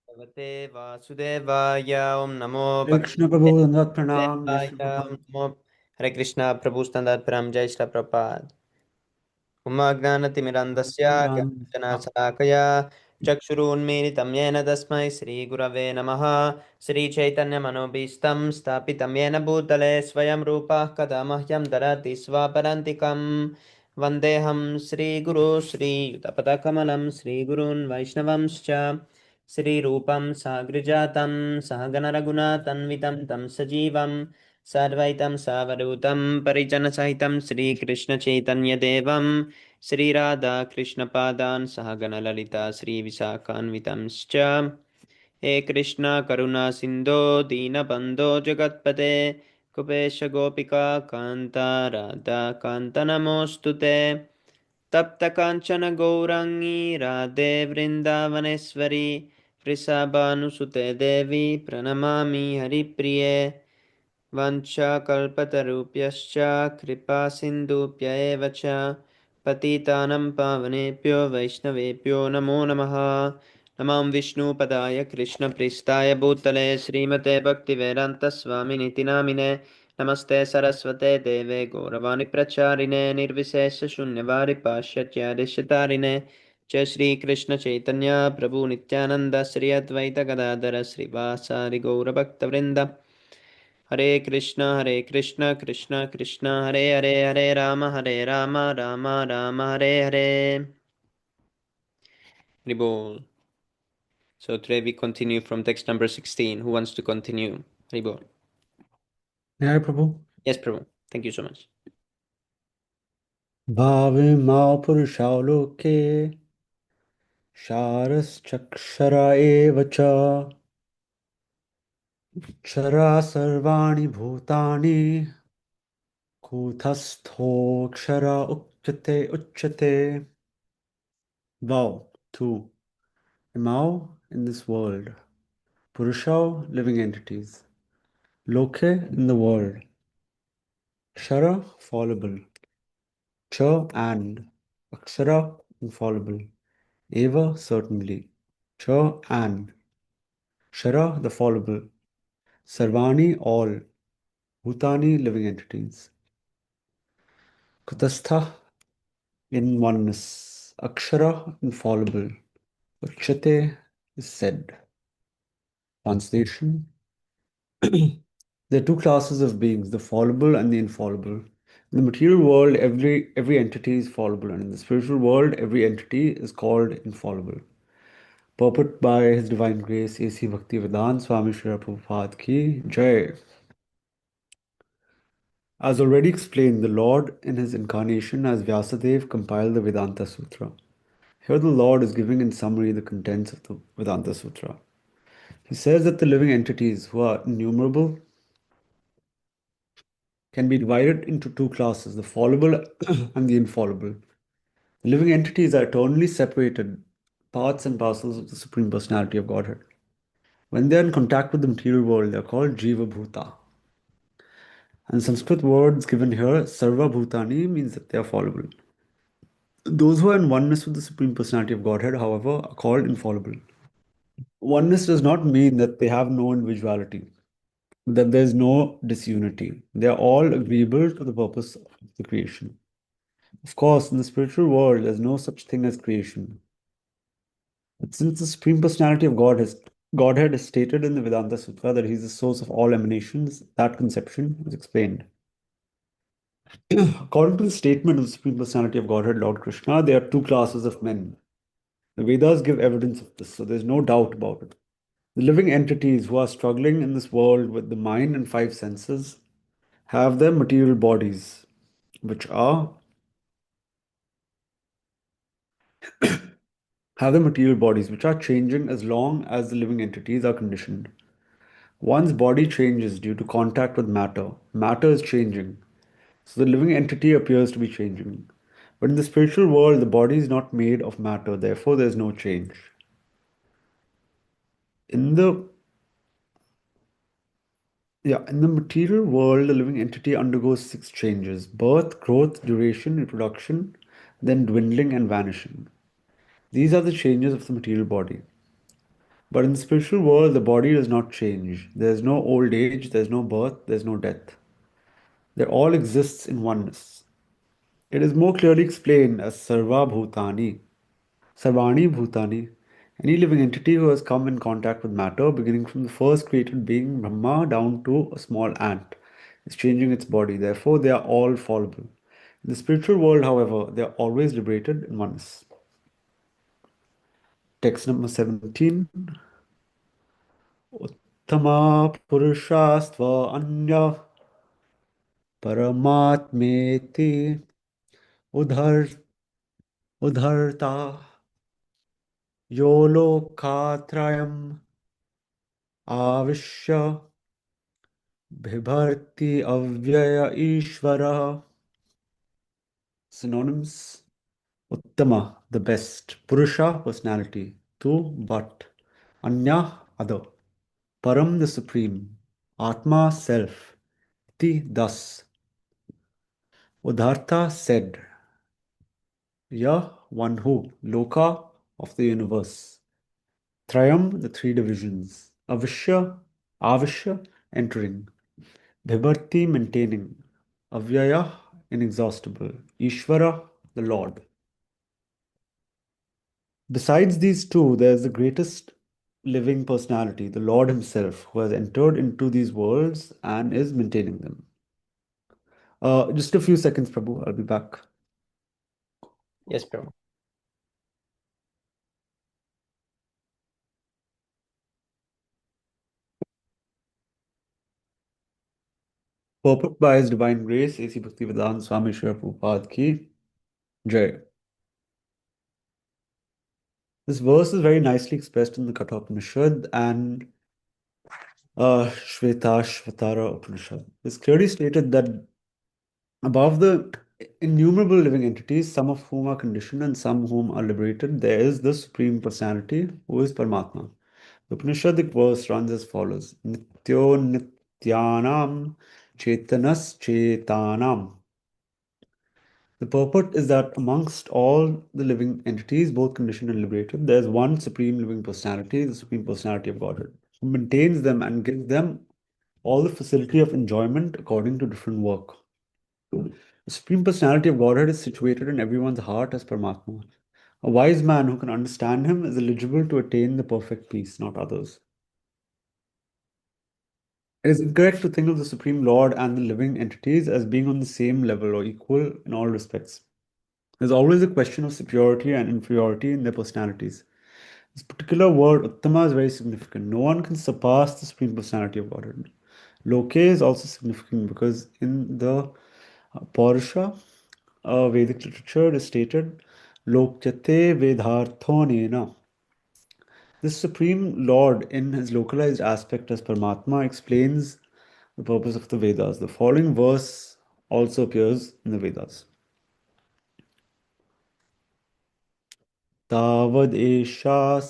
भगवते वासुदेवाय ओम नमो हरे कृष्ण भगवते प्रभु दंडवत प्रणाम जय वासुदेवाय श्री ओम प्रभुपाद। नमो हरे कृष्णा प्रभु स्तंदात प्रणाम जय श्री प्रपाद उमाज्ञानतिमिरन्धस्य ज्ञानञ्जनशलाकया चक्षुरुन्मीलितं येन तस्मै श्रीगुरवे नमः श्रीचैतन्यमनोभीष्टं स्थापितं येन भूतले स्वयं रूपः कदा मह्यं ददाति स्वापदान्तिकं वन्देऽहं श्रीगुरो श्रीयुतपदकमलं श्रीगुरून् वैष्णवंश्च श्रीरूपं साग्रजातं सहगणरघुनाथन्वितं तं सजीवं सर्वैतं सावधूतं परिजनसहितं श्रीकृष्णचैतन्यदेवं श्रीराधाकृष्णपादान् सहगणललिता श्रीविशाखान्वितंश्च हे कृष्ण करुणा सिन्धो दीनबन्धो जगत्पते कुपेश गोपिका कान्ता राधा कान्त नमोऽस्तु ते तप्त काञ्चन गौराङ्गी राधे वृन्दावनेश्वरी वृषभानुसुते देवी प्रणमामि हरिप्रिये वंशाकल्पतरुभ्यश्च कृपासिन्धुभ्य एव च पतितानं पावनेभ्यो वैष्णवेभ्यो नमो नमः नमां विष्णुपदाय कृष्णप्रेष्ठाय भूतले श्रीमते भक्तिवेदान्तस्वामिनिति नामिने नमस्ते सरस्वते देवे गौरवाणि प्रचारिणे निर्विशेषशून्यवारि पाश्चात्यादिशतारिणे जय श्रीकृष्ण चैतन्य प्रभु नित्यानन्द श्री अद्वैत गदाधर श्रीवासादि गौरभक्तवृन्द हरे Krishna Krishna Krishna Hare Hare Hare Ram Ram Ram Hare Hare Haribol. So today we continue from text number 16. Who wants to continue? Haribol. न्याय प्रभु। Yes, Prabhu. Thank you so much. भावे मां पुरुषाओ लोके क्षारश्चक्षरा एव च क्षरा सर्वाणि भूतानि कूटस्थोऽक्षरा उच्यते। Vow two. Mao in this world. Purushao living entities. Loke in the world. Kshara fallible. Cha and. Akshara infallible. Eva certainly. Cha and. Shara the fallible. Sarvani all. Bhutani living entities. Kutastha in oneness. Akshara infallible. Uchyate is said. Translation. There are two classes of beings, the fallible and the infallible. In the material world, every entity is fallible, and in the spiritual world, every entity is called infallible. Purport by His Divine Grace, A.C. Bhaktivedanta Swami Srila Prabhupada Ki Jai. As already explained, the Lord in His incarnation as Vyasadeva compiled the Vedanta Sutra. Here the Lord is giving in summary the contents of the Vedanta Sutra. He says that the living entities, who are innumerable, can be divided into two classes, the fallible and the infallible. The living entities are eternally separated parts and parcels of the Supreme Personality of Godhead. When they are in contact with the material world, they are called Jiva Bhuta. And Sanskrit words given here, Sarva Bhutani, means that they are fallible. Those who are in oneness with the Supreme Personality of Godhead, however, are called infallible. Oneness does not mean that they have no individuality, that there is no disunity. They are all agreeable to the purpose of the creation. Of course, in the spiritual world, there is no such thing as creation. But since the Supreme Personality of Godhead is stated in the Vedanta Sutra that He is the source of all emanations, that conception is explained. According to the statement of the Supreme Personality of Godhead, Lord Krishna, there are two classes of men. The Vedas give evidence of this, so there's no doubt about it. The living entities who are struggling in this world with the mind and five senses have their material bodies, which are changing as long as the living entities are conditioned. One's body changes due to contact with matter. Matter is changing. So the living entity appears to be changing. But in the spiritual world, the body is not made of matter, therefore, there is no change. In the in the material world, the living entity undergoes six changes: birth, growth, duration, reproduction, then dwindling and vanishing. These are the changes of the material body. But in the spiritual world, the body does not change. There's no old age, there's no birth, there's no death. There all exists in oneness. It is more clearly explained as Sarva Bhutani, Sarvani Bhutani, any living entity who has come in contact with matter, beginning from the first created being Brahma down to a small ant, is changing its body. Therefore, they are all fallible. In the spiritual world, however, they are always liberated in oneness. Text number 17. Uttama Purushastva Anya Paramatmeti Udhar Udharta Yo Lokatrayam Avishya Bhibharti Avyaya Ishvara. Synonyms: Uttama, the best. Purusha, personality. Tu, but. Anya, other. Param, the supreme. Atma, self. Ti, thus. Udharta, said. Ya, one who. Loka, of the universe. Trayam, the three divisions. Avishya, entering. Bhibharti, maintaining. Avyaya, inexhaustible. Ishvara, the Lord. Besides these two, there is the greatest living personality, the Lord Himself, who has entered into these worlds and is maintaining them. Just a few seconds, Prabhu. I'll be back. Yes, Prabhu. Purport by His Divine Grace, A.C. Bhaktivedanta Swami Srila Prabhupada Ki Jai. This verse is very nicely expressed in the Kathopanishad and Shvetashvatara Upanishad. It's clearly stated that above the innumerable living entities, some of whom are conditioned and some whom are liberated, there is the Supreme Personality who is Paramatma. The Upanishadic verse runs as follows: Nityo Nityanam Chetanas Chetanam. The purport is that amongst all the living entities, both conditioned and liberated, there is one Supreme Living Personality, the Supreme Personality of Godhead, who maintains them and gives them all the facility of enjoyment according to different work. The Supreme Personality of Godhead is situated in everyone's heart as Paramatma. A wise man who can understand him is eligible to attain the perfect peace, not others. It is incorrect to think of the Supreme Lord and the living entities as being on the same level or equal in all respects. There's always a question of superiority and inferiority in their personalities. This particular word, Uttama, is very significant. No one can surpass the Supreme Personality of Godhead. Loke is also significant because in the Paurusha, Vedic literature, it is stated, Lokjate Vedhartho Nena. This Supreme Lord, in his localized aspect as Paramatma, explains the purpose of the Vedas. The following verse also appears in the Vedas. Tavad esha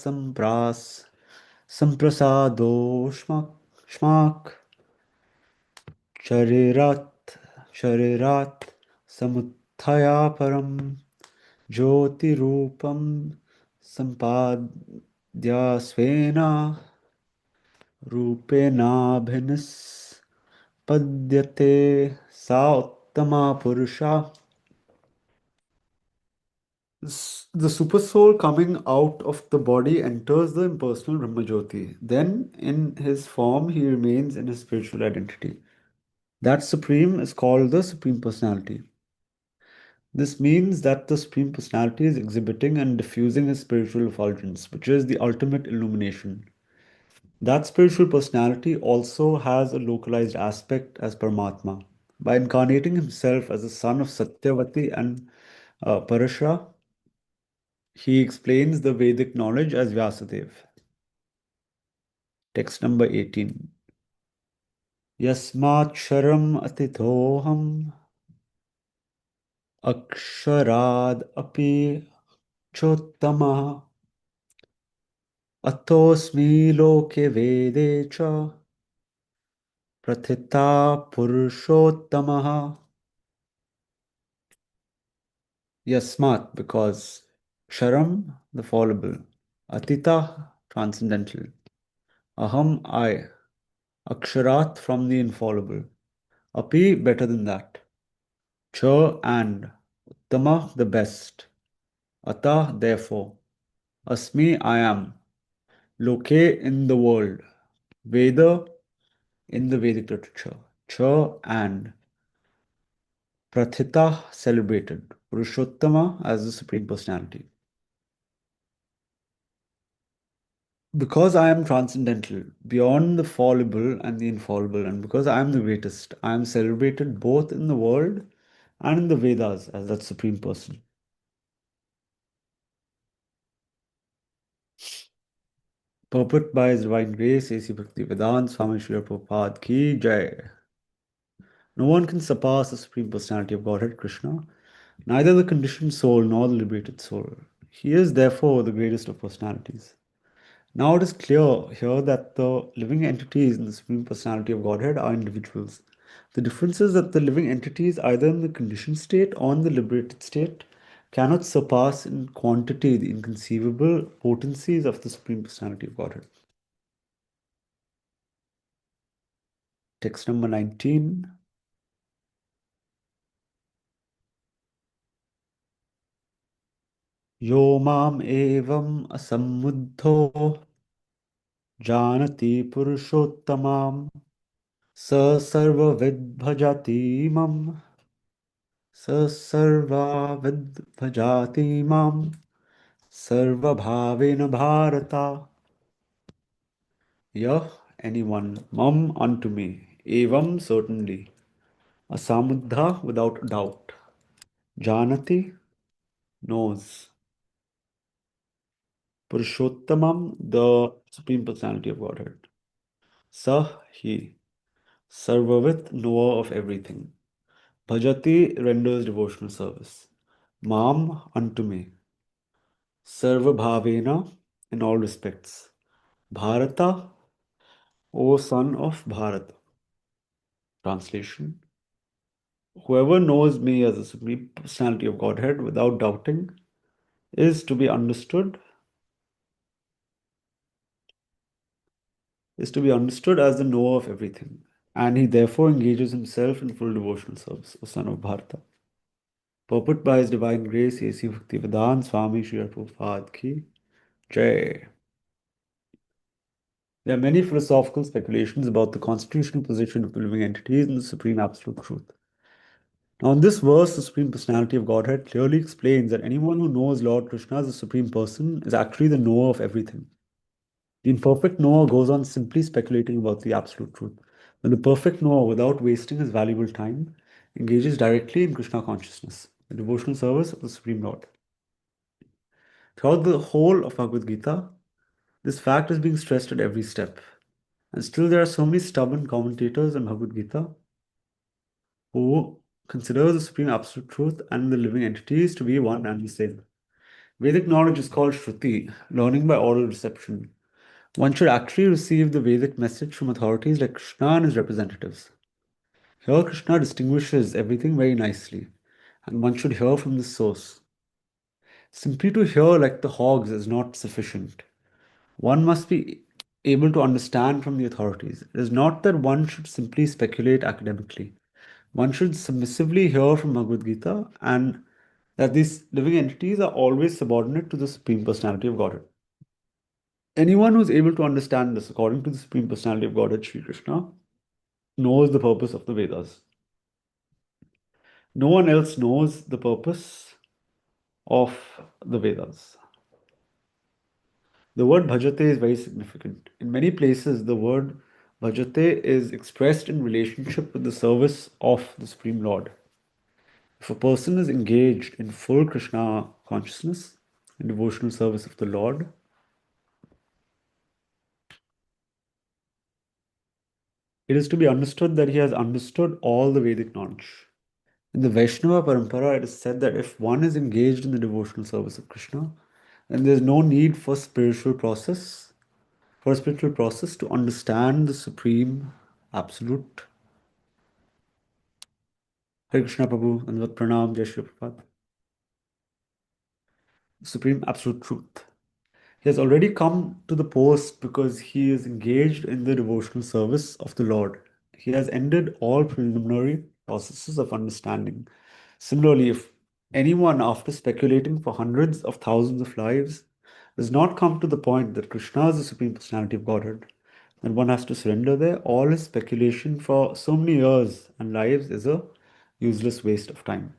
samprasado shmak sharirat samuthaya param jyoti rupam sampadya svena रूपेणाभिनिष्पद्यते सा uttama purusha. The supersoul coming out of the body enters the impersonal Brahmajyoti. Then, in his form, he remains in his spiritual identity. That supreme is called the Supreme Personality. This means that the Supreme Personality is exhibiting and diffusing his spiritual effulgence, which is the ultimate illumination. That spiritual personality also has a localized aspect as Paramatma. By incarnating himself as the son of Satyavati and Parashara, he explains the Vedic knowledge as Vyasadeva. Text number 18. Yasmaksharam atithoham aksharad api chottama atosmi loke vede cha prathita purushottamaha. Yasmat, because. Ksharam, the fallible. Atita, transcendental. Aham, I. Aksharat from the infallible. Api, better than that. Cha, and. Uttama, the best. Ata, therefore. Asmi, I am. Loke, in the world. Veda, in the Vedic literature. Cha, and. Prathita, celebrated. Purushottama, as the Supreme Personality. Because I am transcendental, beyond the fallible and the infallible, and because I am the greatest, I am celebrated both in the world and in the Vedas as that Supreme Person. Purport by His Divine Grace, A.C. Bhaktivedanta Swami Srila Prabhupada Ki Jai. No one can surpass the Supreme Personality of Godhead, Krishna, neither the conditioned soul nor the liberated soul. He is therefore the greatest of personalities. Now it is clear here that the living entities in the Supreme Personality of Godhead are individuals. The difference is that the living entities, either in the conditioned state or in the liberated state, cannot surpass in quantity the inconceivable potencies of the Supreme Personality of Godhead. Text number 19. Yo mam evam asammuddho janati purushottamam sa sarvavid bhajati mam स सर्वाविद् भजाति मां सर्वभावेन Bharat. Yah, anyone, mam unto me, evam certainly, asamuddha without doubt, janati knows, purushottamam the Supreme Personality of Godhead, sah he, sarvavit knower of everything, bhajati renders devotional service, mam unto me, sarva bhavena in all respects, Bharata, O son of Bharat. Translation. Whoever knows me as the Supreme Personality of Godhead without doubting is to be understood as the knower of everything, and he therefore engages himself in full devotional service, O son of Bharata. Purport by His Divine Grace, A.C. Bhaktivedanta Swami Srila Prabhupada Ki Jai. There are many philosophical speculations about the constitutional position of the living entities in the Supreme Absolute Truth. Now, in this verse, the Supreme Personality of Godhead clearly explains that anyone who knows Lord Krishna as the Supreme Person is actually the knower of everything. The imperfect knower goes on simply speculating about the absolute truth, when the perfect knower, without wasting his valuable time, engages directly in Krishna consciousness, the devotional service of the Supreme Lord. Throughout the whole of Bhagavad Gita, this fact is being stressed at every step. And still, there are so many stubborn commentators on Bhagavad Gita who consider the Supreme Absolute Truth and the living entities to be one and the same. Vedic knowledge is called Shruti, learning by oral reception. One should actually receive the Vedic message from authorities like Krishna and his representatives. Here, Krishna distinguishes everything very nicely, and one should hear from the source. Simply to hear like the hogs is not sufficient. One must be able to understand from the authorities. It is not that one should simply speculate academically. One should submissively hear from Bhagavad Gita and that these living entities are always subordinate to the Supreme Personality of Godhead. Anyone who is able to understand this according to the Supreme Personality of Godhead, Sri Krishna, knows the purpose of the Vedas. No one else knows the purpose of the Vedas. The word bhajate is very significant. In many places, the word bhajate is expressed in relationship with the service of the Supreme Lord. If a person is engaged in full Krishna consciousness and devotional service of the Lord, it is to be understood that he has understood all the Vedic knowledge. In the Vaishnava Parampara, it is said that if one is engaged in the devotional service of Krishna, then there is no need for a spiritual process to understand the supreme absolute. Hare Krishna Prabhu, Anvat Pranam, Jai Shri Prabhupada. Supreme absolute truth. He has already come to the post because he is engaged in the devotional service of the Lord. He has ended all preliminary processes of understanding. Similarly, if anyone, after speculating for hundreds of thousands of lives, does not come to the point that Krishna is the Supreme Personality of Godhead, then one has to surrender there. All his speculation for so many years and lives is a useless waste of time.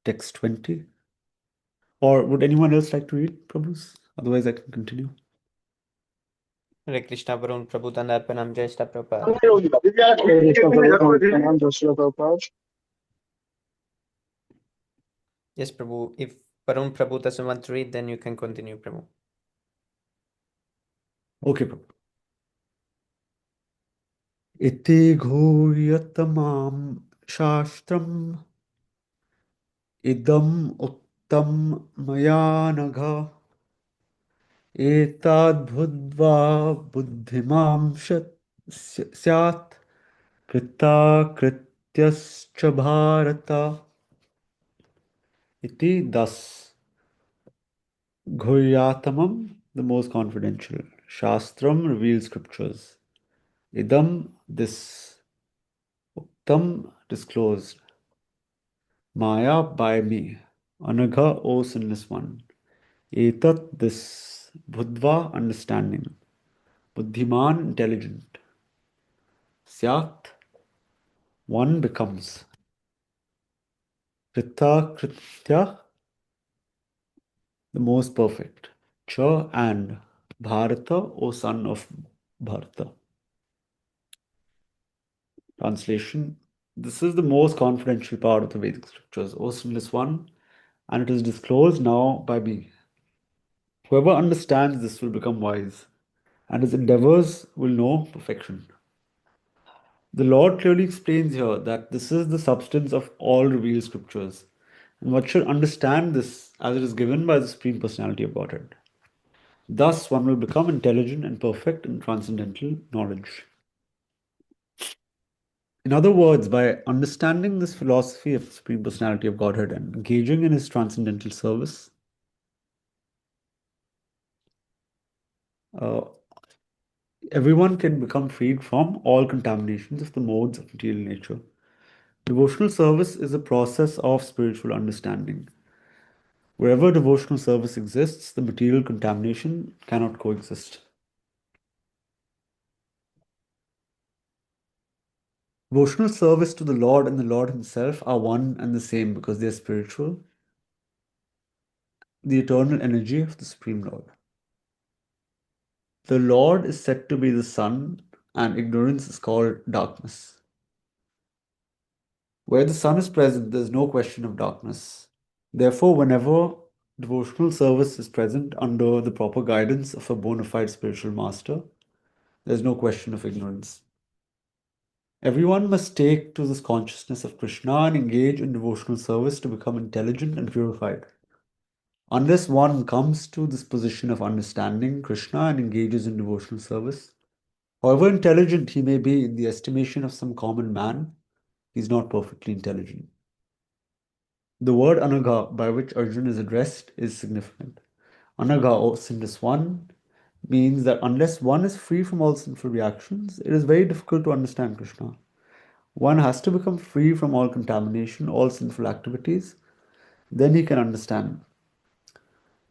Text 20. Or would anyone else like to read, Prabhus? Otherwise, I can continue. Hare Krishna, Varun Prabhu Dandarpanam, Jai Shri Prabhupada. Yes, Prabhu. If Varun Prabhu doesn't want to read, then you can continue, Prabhu. Okay, Prabhu. Iti ghoyatamam shastram idam uktam maya nagha etad bhudva buddhimam syat krita krityascha bharata. Iti thus. Ghuryatamam, the most confidential. Shastram reveals scriptures. Idam, this. Uktam, disclosed. Maya, by me. Anagha, O sinless one. Etat, this. Buddhva, understanding. Buddhiman, intelligent. Syat, one becomes. Krita, kritya, the most perfect. Cha, and. Bharata, O son of Bharata. Translation. This is the most confidential part of the Vedic scriptures, O sinless one, and it is disclosed now by me. Whoever understands this will become wise, and his endeavors will know perfection. The Lord clearly explains here that this is the substance of all revealed scriptures, and one should understand this as it is given by the Supreme Personality of Godhead. Thus, one will become intelligent and perfect in transcendental knowledge. In other words, by understanding this philosophy of the Supreme Personality of Godhead and engaging in his transcendental service, uh, everyone can become freed from all contaminations of the modes of material nature. Devotional service is a process of spiritual understanding. Wherever devotional service exists, the material contamination cannot coexist. Devotional service to the Lord and the Lord Himself are one and the same because they are spiritual, the eternal energy of the Supreme Lord. The Lord is said to be the sun, and ignorance is called darkness. Where the sun is present, there is no question of darkness. Therefore, whenever devotional service is present under the proper guidance of a bona fide spiritual master, there is no question of ignorance. Everyone must take to this consciousness of Krishna and engage in devotional service to become intelligent and purified. Unless one comes to this position of understanding Krishna and engages in devotional service, however intelligent he may be in the estimation of some common man, he is not perfectly intelligent. The word Anagha, by which Arjuna is addressed, is significant. Anagha, or sinless one, means that unless one is free from all sinful reactions, it is very difficult to understand Krishna. One has to become free from all contamination, all sinful activities, then he can understand.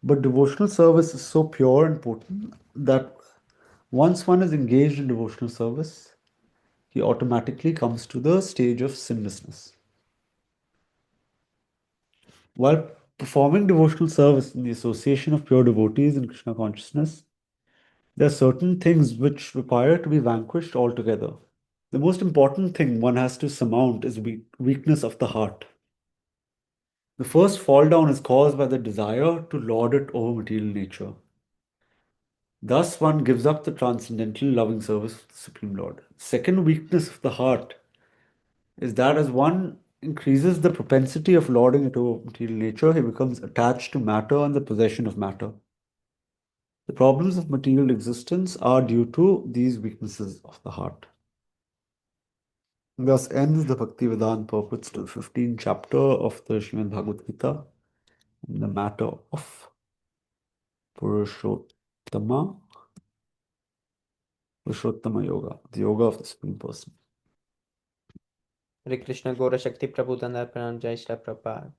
But devotional service is so pure and potent that once one is engaged in devotional service, he automatically comes to the stage of sinlessness. While performing devotional service in the association of pure devotees in Krishna consciousness, there are certain things which require to be vanquished altogether. The most important thing one has to surmount is weakness of the heart. The first fall down is caused by the desire to lord it over material nature. Thus, one gives up the transcendental loving service of the Supreme Lord. Second weakness of the heart is that as one increases the propensity of lording it over material nature, he becomes attached to matter and the possession of matter. The problems of material existence are due to these weaknesses of the heart. Thus ends the Bhaktivedanta purports to the 15th chapter of the Srimad Bhagavad Gita. in the matter of Purushottama Yoga, the yoga of the Supreme Person. Hare Krishna Gaura Shakti Prabhu Dandar Pranam Jai Shri Prabhupada.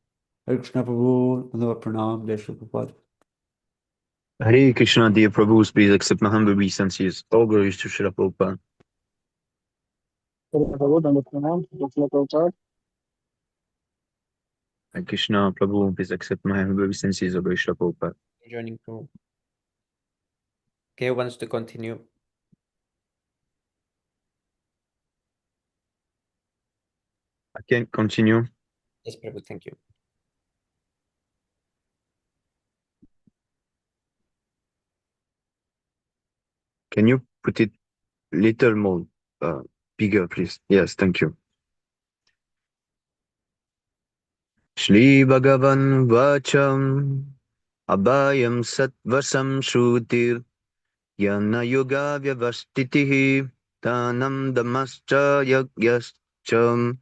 Hare Krishna Prabhu, Dandava Pranam, Jai Shri Prabhupada. Hare Krishna, dear Prabhus, please accept my humble obeisances. All glories to Srila Prabhupada. Hare Krishna, Prabhu, please accept my humble obeisances. All glories to Srila Prabhupada. Joining Prabhu. Okay, who wants to continue? I can continue. Yes, Prabhu, thank you. Can you put it little more bigger, please? Yes, thank you. Shri Bhagavan Vacham Abhayam Satvasam Shrutir Yana Yoga Vyavastitihi Tanam Damascha Yagyashcham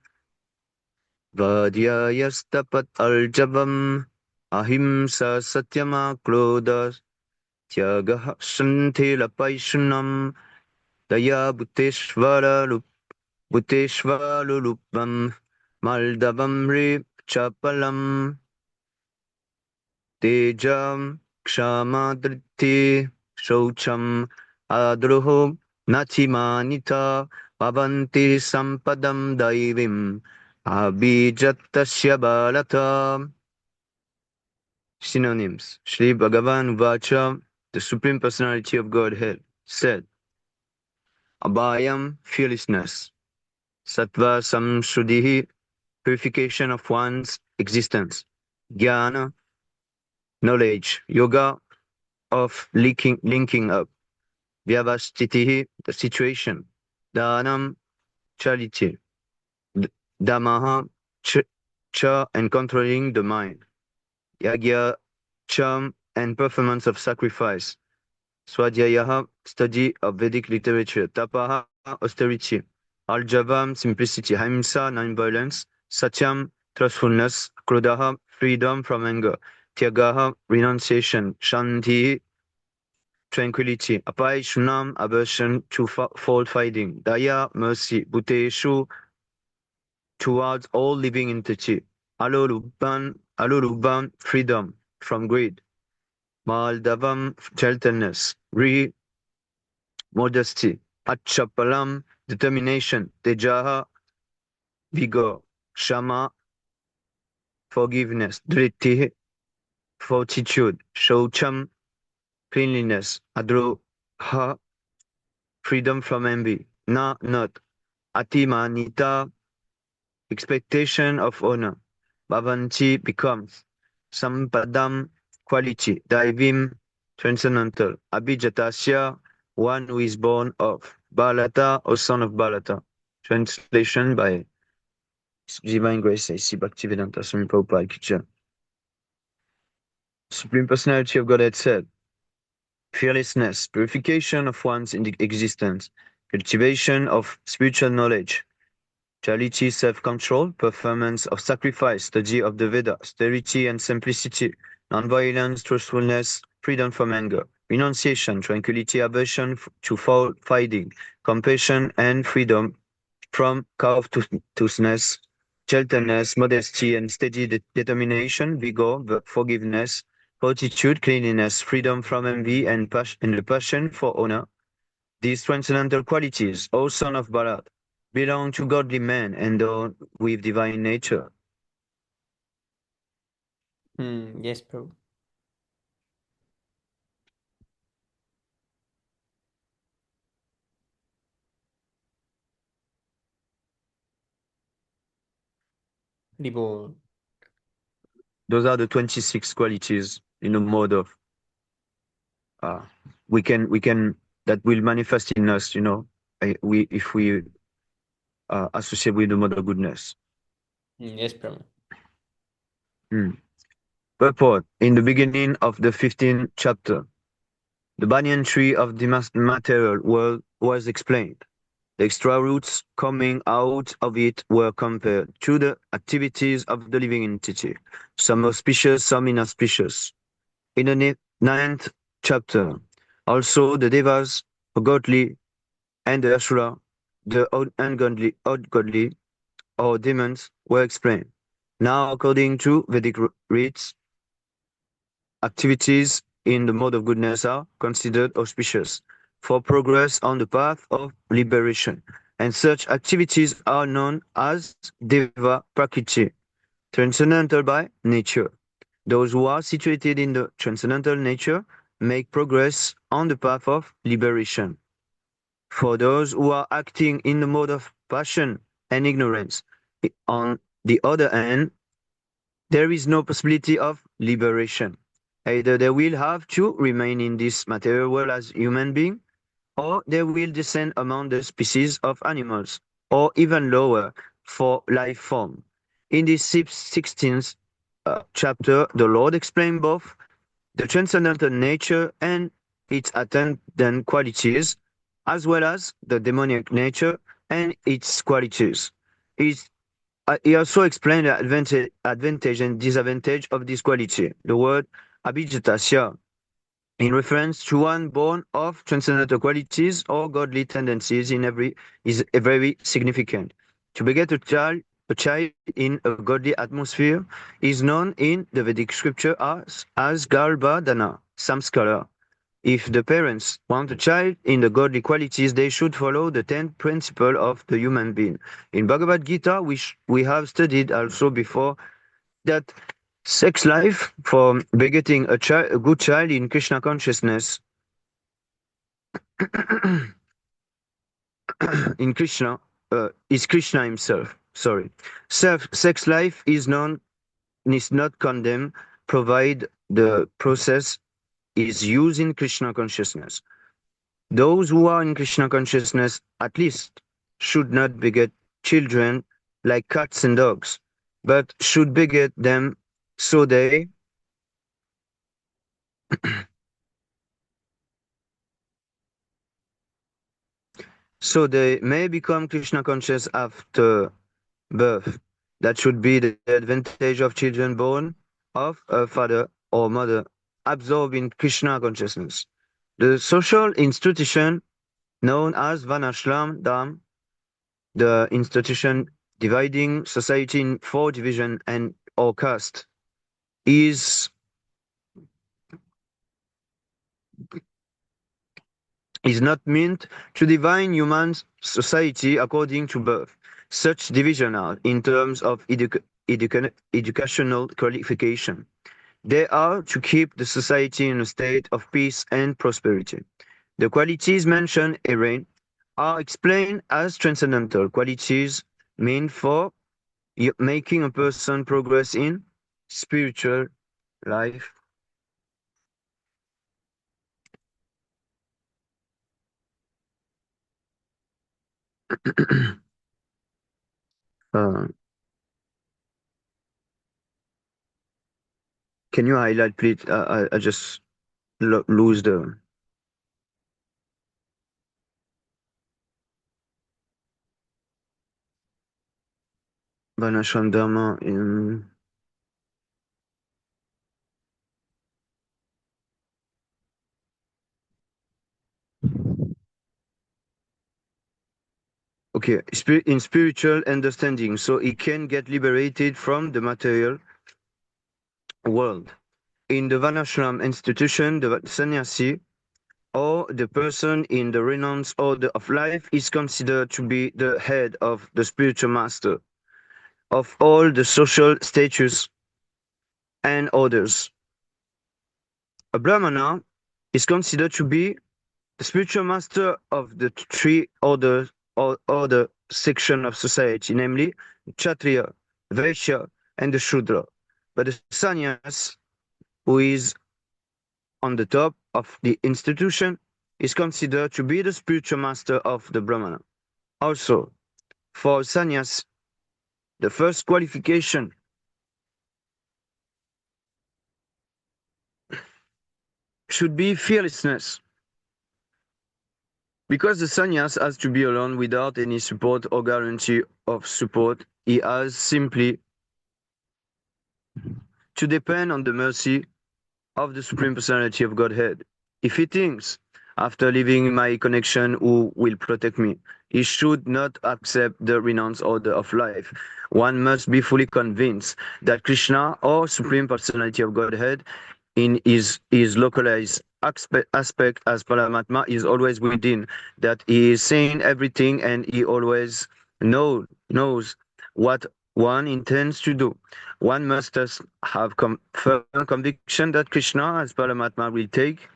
Vadhyayastapat Aljavam Ahimsa Satyama Klodas Tyagah Shanthila Paishunam Daya Bhuteshvalulupam Maldavam Re Chapalam Tejam Kshamadriti Shaucham Adroho Natimanita Pavanti Sampadam Daivim Abhijatasya Balata. Synonyms. Shri Bhagavan Vacha, the Supreme Personality of Godhead, said, Abhayam, fearlessness. Sattva Samshuddhi, purification of one's existence. Jnana, knowledge. Yoga, of linking up. Vyavastitihi, the situation. Dhanam, charity. Damaha, cha, and controlling the mind. Yagya, charm, and performance of sacrifice. Swadhyayaha, study of Vedic literature. Tapaha, austerity. Aljavam, simplicity. Ahimsa, non-violence. Satyam, trustfulness. Krodhaha, freedom from anger. Tyagaha, renunciation. Shanti, tranquility. Apaishunam, aversion to fault finding. Daya, mercy. Bhuteshu, towards all living entity. Alolubam, freedom from greed. Maldavam, gentleness. Modesty. Achapalam, determination. Tejaha, vigor. Shama, forgiveness. Driti, fortitude. Shaucham, cleanliness. Adroha, freedom from envy. Not. Atimanita, expectation of honor. Bhavanti, becomes. Sampadam, quality. Daivim, transcendental. Abhijatasya, one who is born of. Balata, or son of Balata. Translation by His Divine Grace A.C. Bhaktivedanta Swami Prabhupada Ki Jai. Supreme Personality of Godhead said, fearlessness, purification of one's existence, cultivation of spiritual knowledge, charity, self-control, performance of sacrifice, study of the Veda, austerity and simplicity, non-violence, truthfulness, freedom from anger, renunciation, tranquility, aversion to fault finding, compassion and freedom from covetousness, gentleness, modesty and steady determination, vigor, forgiveness, fortitude, cleanliness, freedom from envy and the passion for honor. These transcendental qualities, O son of Bharat, belong to godly men endowed with divine nature. Yes, Prabhu. Libon. Those are the 26 qualities in a mode of we can that will manifest in us, if we associate with the mother goodness. Yes, Prabhu. Purport. In the beginning of the 15th chapter, the banyan tree of the material world was explained. The extra roots coming out of it were compared to the activities of the living entity, some auspicious, some inauspicious. In the ninth chapter, also the devas, the godly, and the asura, the ungodly, or demons, were explained. Now, according to Vedic rites, activities in the mode of goodness are considered auspicious for progress on the path of liberation, and such activities are known as Deva Prakriti, transcendental by nature. Those who are situated in the transcendental nature make progress on the path of liberation. For those who are acting in the mode of passion and ignorance, on the other hand, there is no possibility of liberation. Either they will have to remain in this material world as human beings, or they will descend among the species of animals, or even lower for life form. In this 16th chapter, the Lord explained both the transcendental nature and its attendant qualities, as well as the demoniac nature and its qualities. He also explained the advantage and disadvantage of this quality. The word abhijatasya, in reference to one born of transcendental qualities or godly tendencies in every, is very significant. To beget a child in a godly atmosphere is known in the Vedic scripture as Garbhadana, samskara. If the parents want a child in the godly qualities, they should follow the 10 principle of the human being. In Bhagavad Gita, which we have studied also before, that sex life for begetting a good child in Krishna consciousness, in Krishna, is Krishna himself. Sorry. Sex life is not condemned, provided the process is used in Krishna consciousness. Those who are in Krishna consciousness at least should not beget children like cats and dogs, but should beget them so they may become Krishna conscious after birth. That should be the advantage of children born of a father or mother absorbed in Krishna consciousness. The social institution known as Vanashram Dham, the institution dividing society in four divisions and or caste, is not meant to divide human society according to birth. Such division are in terms of educational qualification. They are to keep the society in a state of peace and prosperity. The qualities mentioned herein are explained as transcendental qualities meant for making a person progress in spiritual life. uh, can you highlight, please? I just lose the Vanashram Dharma in. Okay, in spiritual understanding, so he can get liberated from the material world. In the Vanashram institution, the sannyasi or the person in the renounced order of life is considered to be the head of the spiritual master of all the social status and orders. A Brahmana is considered to be the spiritual master of the three orders or order section of society, namely Kshatriya, Vaishya, and the Shudra. But the sannyas, who is on the top of the institution, is considered to be the spiritual master of the Brahmana. Also, for sannyas, the first qualification should be fearlessness. Because the sannyas has to be alone without any support or guarantee of support, he has simply to depend on the mercy of the Supreme Personality of Godhead. If he thinks, after leaving my connection, who will protect me, he should not accept the renounced order of life. One must be fully convinced that Krishna, or Supreme Personality of Godhead, in his localized aspect as Paramatma, is always within, that he is saying everything and he always knows what one intends to do. One must thus have firm conviction that Krishna, as Paramatma, will take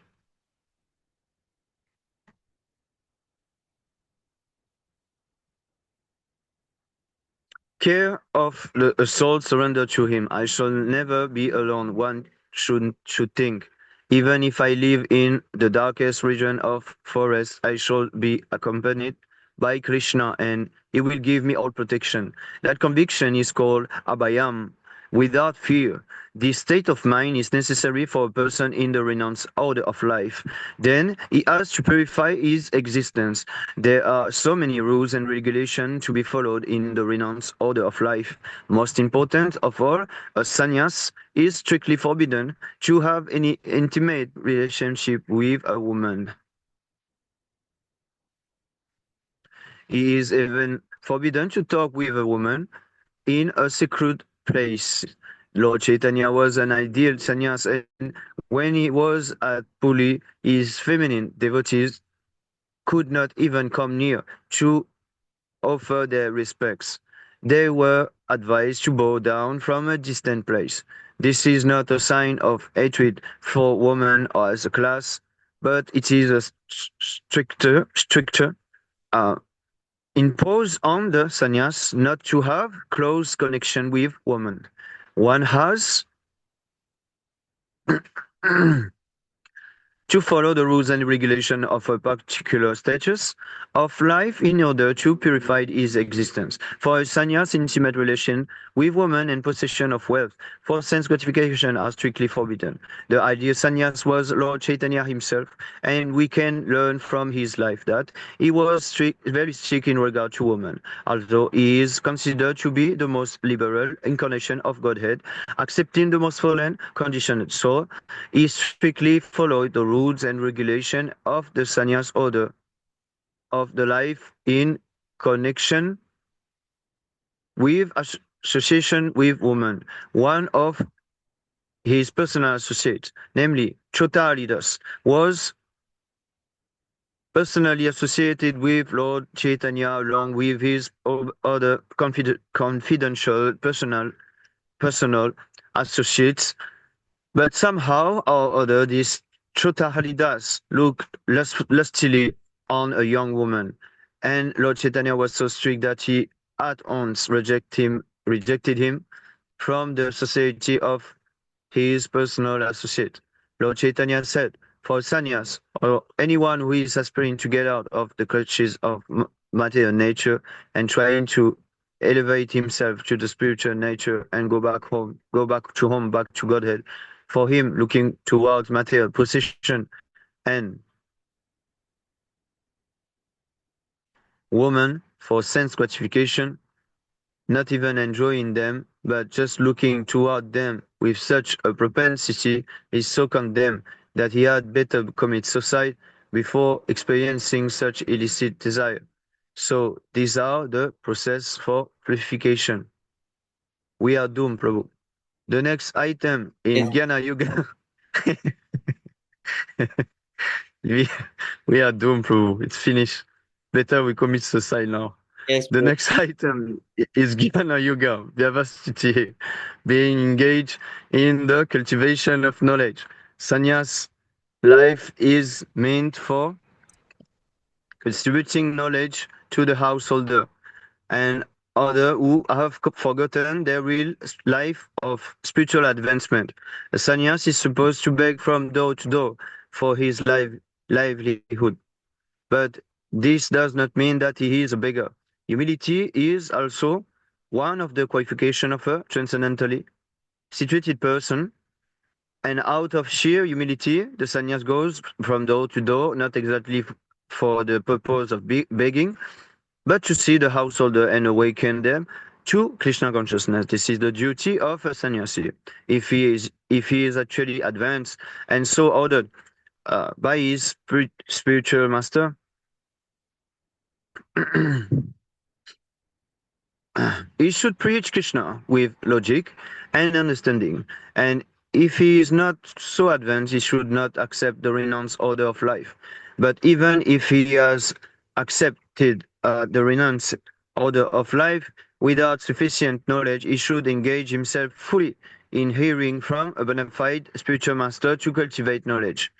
care of a soul surrendered to him. I shall never be alone, one should think. Even if I live in the darkest region of forest, I shall be accompanied by Krishna and he will give me all protection. That conviction is called abhayam, without fear. This state of mind is necessary for a person in the renounced order of life. Then he has to purify his existence. There are so many rules and regulations to be followed in the renounced order of life. Most important of all, a sannyas is strictly forbidden to have any intimate relationship with a woman. He is even forbidden to talk with a woman in a secret place. Lord Chaitanya was an ideal sannyas, and when he was at Puri, his feminine devotees could not even come near to offer their respects. They were advised to bow down from a distant place. This is not a sign of hatred for women or as a class, but it is a stricter uh, impose on the sannyas not to have close connection with women. One has to follow the rules and regulation of a particular status of life in order to purify his existence. For a sannyas, intimate relation with women and possession of wealth for sense gratification are strictly forbidden. The ideal sannyas was Lord Chaitanya himself, and we can learn from his life that he was very strict in regard to women. Although he is considered to be the most liberal incarnation of Godhead, accepting the most fallen, conditioned soul, he strictly followed the rules and regulation of the sannyas order of the life in connection with association with women. One of his personal associates, namely Chotaridas, was personally associated with Lord Chaitanya along with his other confidential personal associates. But somehow or other, this Chotaharidas looked lustily on a young woman, and Lord Chaitanya was so strict that he at once rejected him from the society of his personal associate. Lord Chaitanya said, for sannyas or anyone who is aspiring to get out of the clutches of material nature and trying to elevate himself to the spiritual nature and go back to home, back to Godhead, for him looking towards material possession and woman for sense gratification, not even enjoying them, but just looking toward them with such a propensity is so condemned that he had better commit suicide before experiencing such illicit desire. So these are the process for purification. We are doomed, Prabhu. The next item in Yes, Jnana Yoga, we, we are doomed, Prabhu. It's finished. Better we commit suicide now. yes, The bro. next item is Jnana Yoga, Vyavastiti, being engaged in the cultivation of knowledge. Sannyas life is meant for distributing knowledge to the householder and other who have forgotten their real life of spiritual advancement. A sannyas is supposed to beg from door to door for his livelihood. But this does not mean that he is a beggar. Humility is also one of the qualifications of a transcendentally situated person, and out of sheer humility, the sannyas goes from door to door, not exactly for the purpose of begging, but to see the householder and awaken them to Krishna consciousness. This is the duty of a sannyasi. If he is actually advanced and so ordered by his spiritual master, he should preach Krishna with logic and understanding. And if he is not so advanced, he should not accept the renounced order of life. But even if he has accepted the renounced order of life without sufficient knowledge, he should engage himself fully in hearing from a bona fide spiritual master to cultivate knowledge.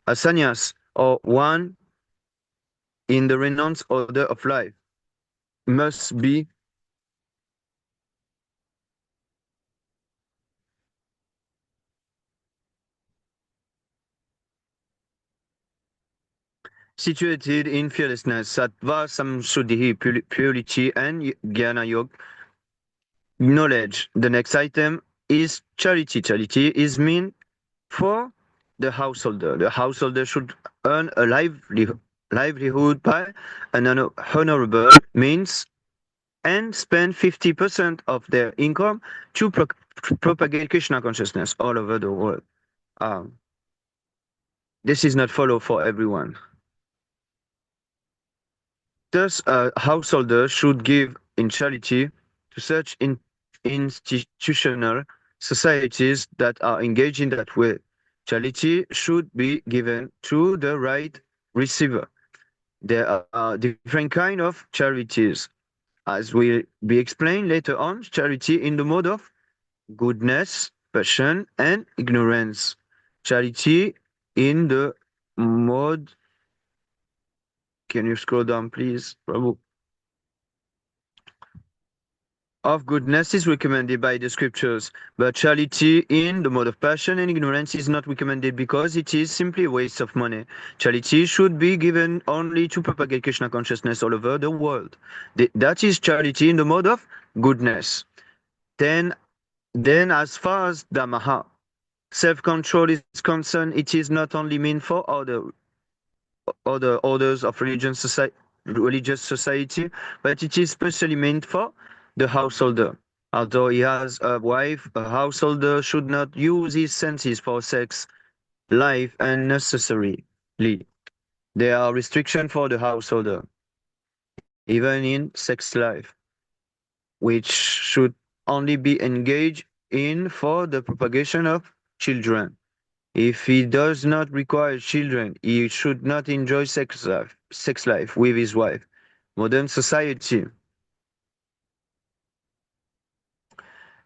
A sannyas, or one in the renounced order of life, must be situated in fearlessness, sattva, samshuddhi, purity, and jnana yoga, knowledge. The next item is charity. Charity is meant for the householder. The householder should earn a livelihood by an honorable means and spend 50% of their income to propagate Krishna consciousness all over the world. This is not follow for everyone. Thus, a householder should give in charity to such institutional societies that are engaged in that way. Charity should be given to the right receiver. There are different kinds of charities, as will be explained later on. Charity in the mode of goodness, passion, and ignorance. Charity in the mode. Can you scroll down, please, Prabhu? Of goodness is recommended by the scriptures, but charity in the mode of passion and ignorance is not recommended because it is simply a waste of money. Charity should be given only to propagate Krishna consciousness all over the world. That is charity in the mode of goodness. Then as far as Dhamma, self-control is concerned, it is not only meant for other orders of religious society, but it is specially meant for the householder. Although he has a wife, a householder should not use his senses for sex life unnecessarily. There are restrictions for the householder, even in sex life, which should only be engaged in for the propagation of children. If he does not require children, he should not enjoy sex life with his wife. Modern society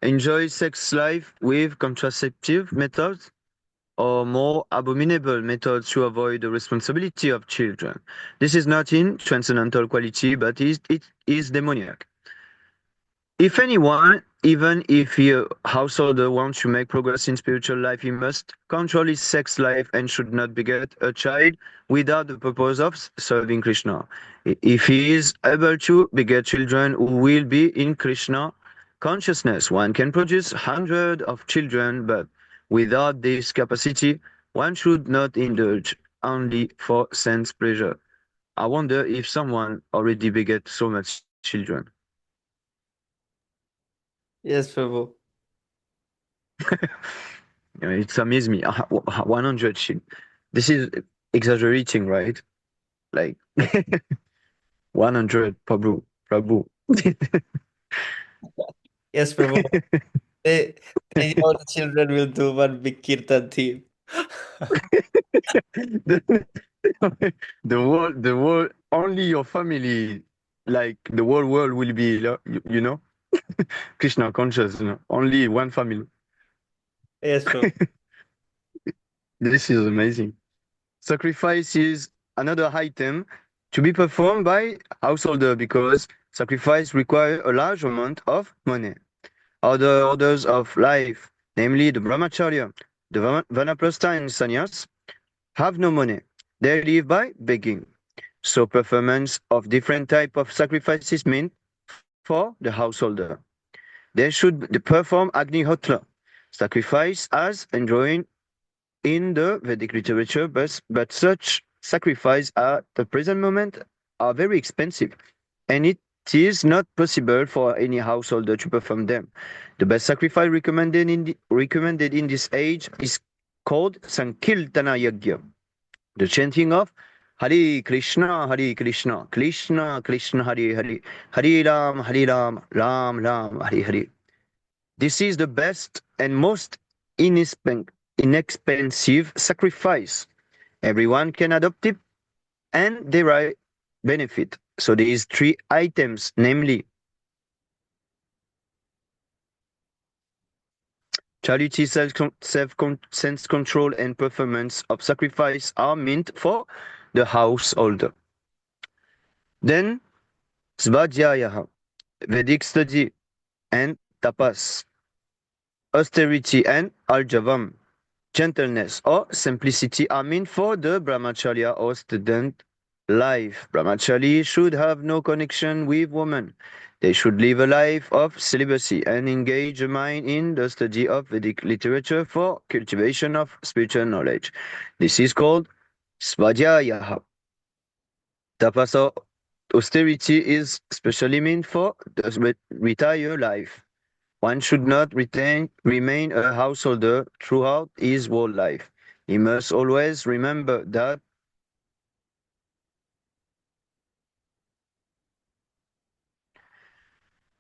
enjoys sex life with contraceptive methods or more abominable methods to avoid the responsibility of children. This is not in transcendental quality, but it is demoniac. If anyone, even if he a householder wants to make progress in spiritual life, he must control his sex life and should not beget a child without the purpose of serving Krishna. If he is able to beget children who will be in Krishna consciousness, one can produce hundreds of children, but without this capacity, one should not indulge only for sense pleasure. I wonder if someone already beget so much children. Yes, Prabhu. It's amazed me. 100 shit. This is exaggerating, right? Like 100, Prabhu. Yes, Prabhu. They all the children will do one big kirtan theme. the, the world, only your family, like the whole world will be, you know, Krishna conscious, you know, only one family. Yes, Prabhu. This is amazing. Sacrifice is another item to be performed by householder because sacrifice requires a large amount of money. Other orders of life, namely the brahmacharya, the vanaprastha and sannyas, have no money. They live by begging. So performance of different type of sacrifices meant for the householder. They should perform agnihotra, sacrifice as enjoined in the Vedic literature, but such sacrifices at the present moment are very expensive, and it is not possible for any householder to perform them. The best sacrifice recommended in this age is called Sankirtana Yajna, the chanting of Hare Krishna, Hare Krishna, Krishna Krishna, Hare Hare, Hare Ram, Ram Ram, Hare Hare. This is the best and most inexpensive sacrifice. Everyone can adopt it and derive benefit. So there is three items, namely charity, self-control, and performance of sacrifice are meant for the householder. Then svadhyaya, Vedic study and tapas, austerity and aljavam, gentleness or simplicity are meant for the brahmacharya or student life. Brahmachari should have no connection with women. They should live a life of celibacy and engage the mind in the study of Vedic literature for cultivation of spiritual knowledge. This is called svadhyaya. Tapas or austerity is specially meant for the retired life. One should not remain a householder throughout his whole life. He must always remember that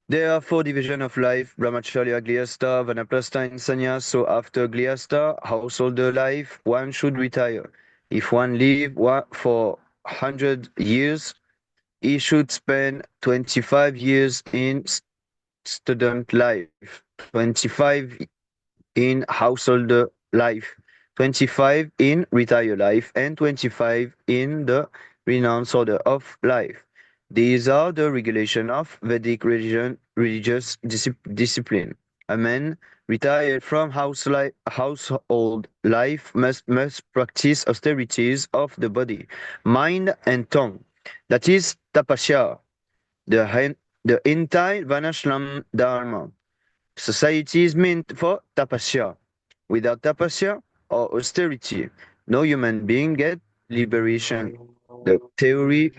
there are four divisions of life: brahmacharya, grihastha, vanaprastha, and sannyas. So after grihastha, householder life, one should retire. If one live for 100 years, he should spend 25 years in student life, 25 in householder life, 25 in retired life, and 25 in the renounced order of life. These are the regulation of Vedic religious discipline. A man retired from household life must practice austerities of the body, mind, and tongue. That is tapasya, the entire Vanashram Dharma. Society is meant for tapasya. Without tapasya or austerity, no human being gets liberation. The theory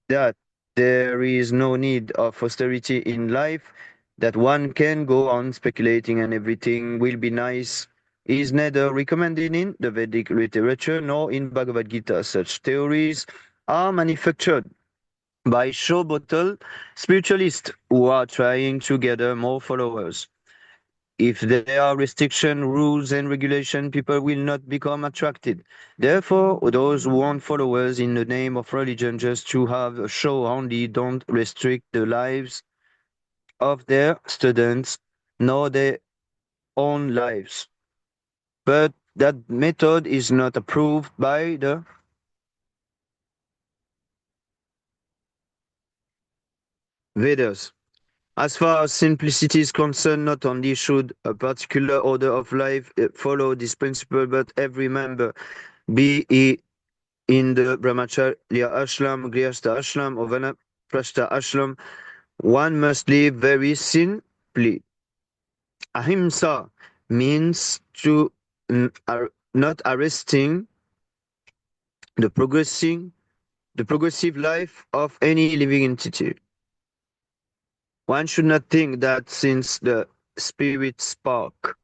that there is no need of austerity in life, that one can go on speculating and everything will be nice, is neither recommended in the Vedic literature nor in Bhagavad Gita. Such theories are manufactured by show bottle spiritualists who are trying to gather more followers. If there are restrictions, rules, and regulation, people will not become attracted. Therefore, those who want followers in the name of religion just to have a show only don't restrict the lives of their students nor their own lives. But that method is not approved by the Vedas. As far as simplicity is concerned, not only should a particular order of life follow this principle, but every member, be he in the Brahmacharya ashram, Grihastha ashram, or Vanaprastha ashram, one must live very simply. Ahimsa means to not arresting the progressive life of any living entity. One should not think that since the spirit spark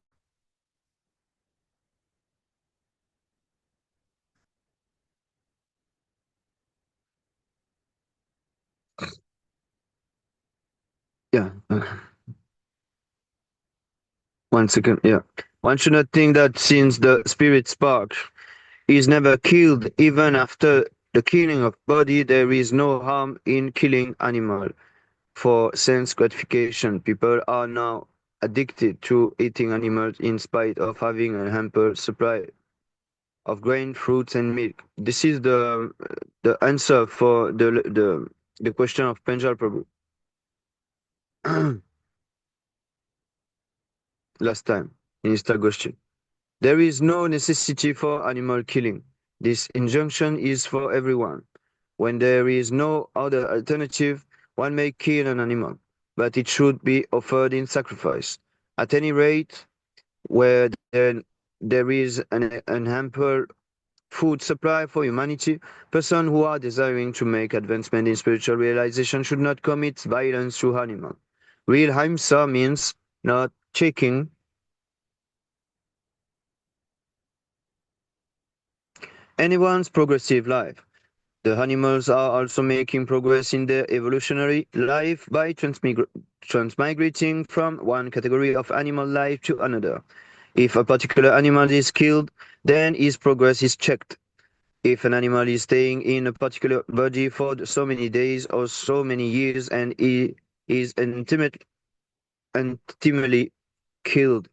yeah. One second, yeah. One should not think that since the spirit spark is never killed, even after the killing of body, there is no harm in killing animal for sense gratification. People are now addicted to eating animals in spite of having an ample supply of grain, fruits, and milk. This is the answer for the question of Penjal Prabhu last time in his question. There is no necessity for animal killing. This injunction is for everyone. When there is no other alternative, one may kill an animal, but it should be offered in sacrifice. At any rate, where there is an ample food supply for humanity, persons who are desiring to make advancement in spiritual realization should not commit violence to animals. Real ahimsa means not taking anyone's progressive life. The animals are also making progress in their evolutionary life by transmigrating from one category of animal life to another. If a particular animal is killed, then its progress is checked. If an animal is staying in a particular body for so many days or so many years and is ultimately killed,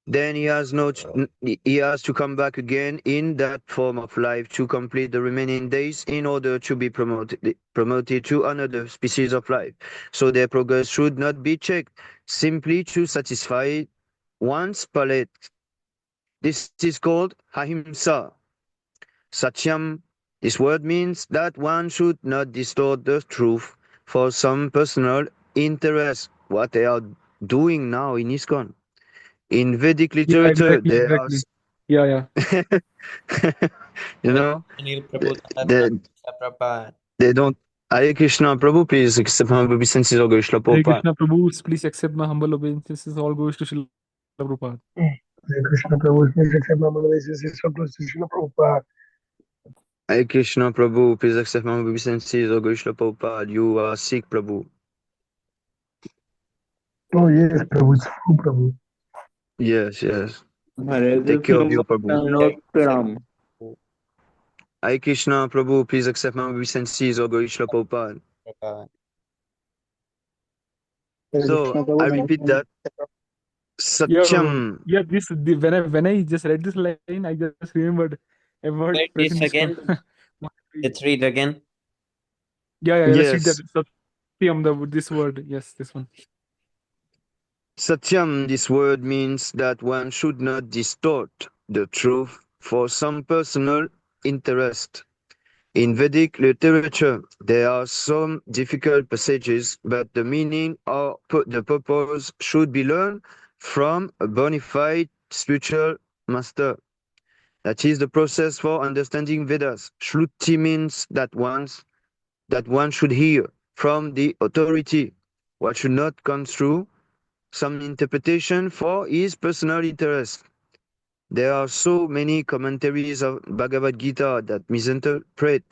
then he has to come back again in that form of life to complete the remaining days in order to be promoted to another species of life. So their progress should not be checked simply to satisfy one's palate. This is called ahimsa. Satyam. This word means that one should not distort the truth for some personal interest. What they are doing now in ISKCON. In Vedic Yeah, literature, exactly, there are, exactly. Yeah, yeah. you Hare know, Anil they, Prabhu they, Prabhupada. they don't. Hare Krishna, Prabhu, please accept my obeisances or Krishna Hare Prabhupada. Krishna Prabhu, please accept my humble obeisances. All goes to Srila Prabhupada. Hare Krishna Prabhu, please accept my obeisances. All goes to Srila Prabhupada. Hare Krishna, Prabhu, please accept my obeisances or Krishna Prabhupada. You are sick, Prabhu. Oh yes, Prabhu, it's true, Prabhu. Yes, yes. Hare Take care Krishna of you, Prabhu. Dandavat Hare Krishna, Prabhu, please accept my obeisances or Krishna Prabhupada. Prabhupada. Hare So, Krishna I Prabhu, thank repeat you. that. Yeah, Prabhu. Satyam. Yeah. When I just read this line, I just remembered a word Read this present in ISKCON. again. Let's read again. Yeah, yeah. Let's read that. Yes. Satyam, this word. Yes, this one. Satyam, this word means that one should not distort the truth for some personal interest. In Vedic literature, there are some difficult passages, but the meaning or the purpose should be learned from a bona fide spiritual master. That is the process for understanding Vedas. Shruti means that one should hear from the authority what should not construe some interpretation for his personal interest. There are so many commentaries of Bhagavad Gita that misinterpret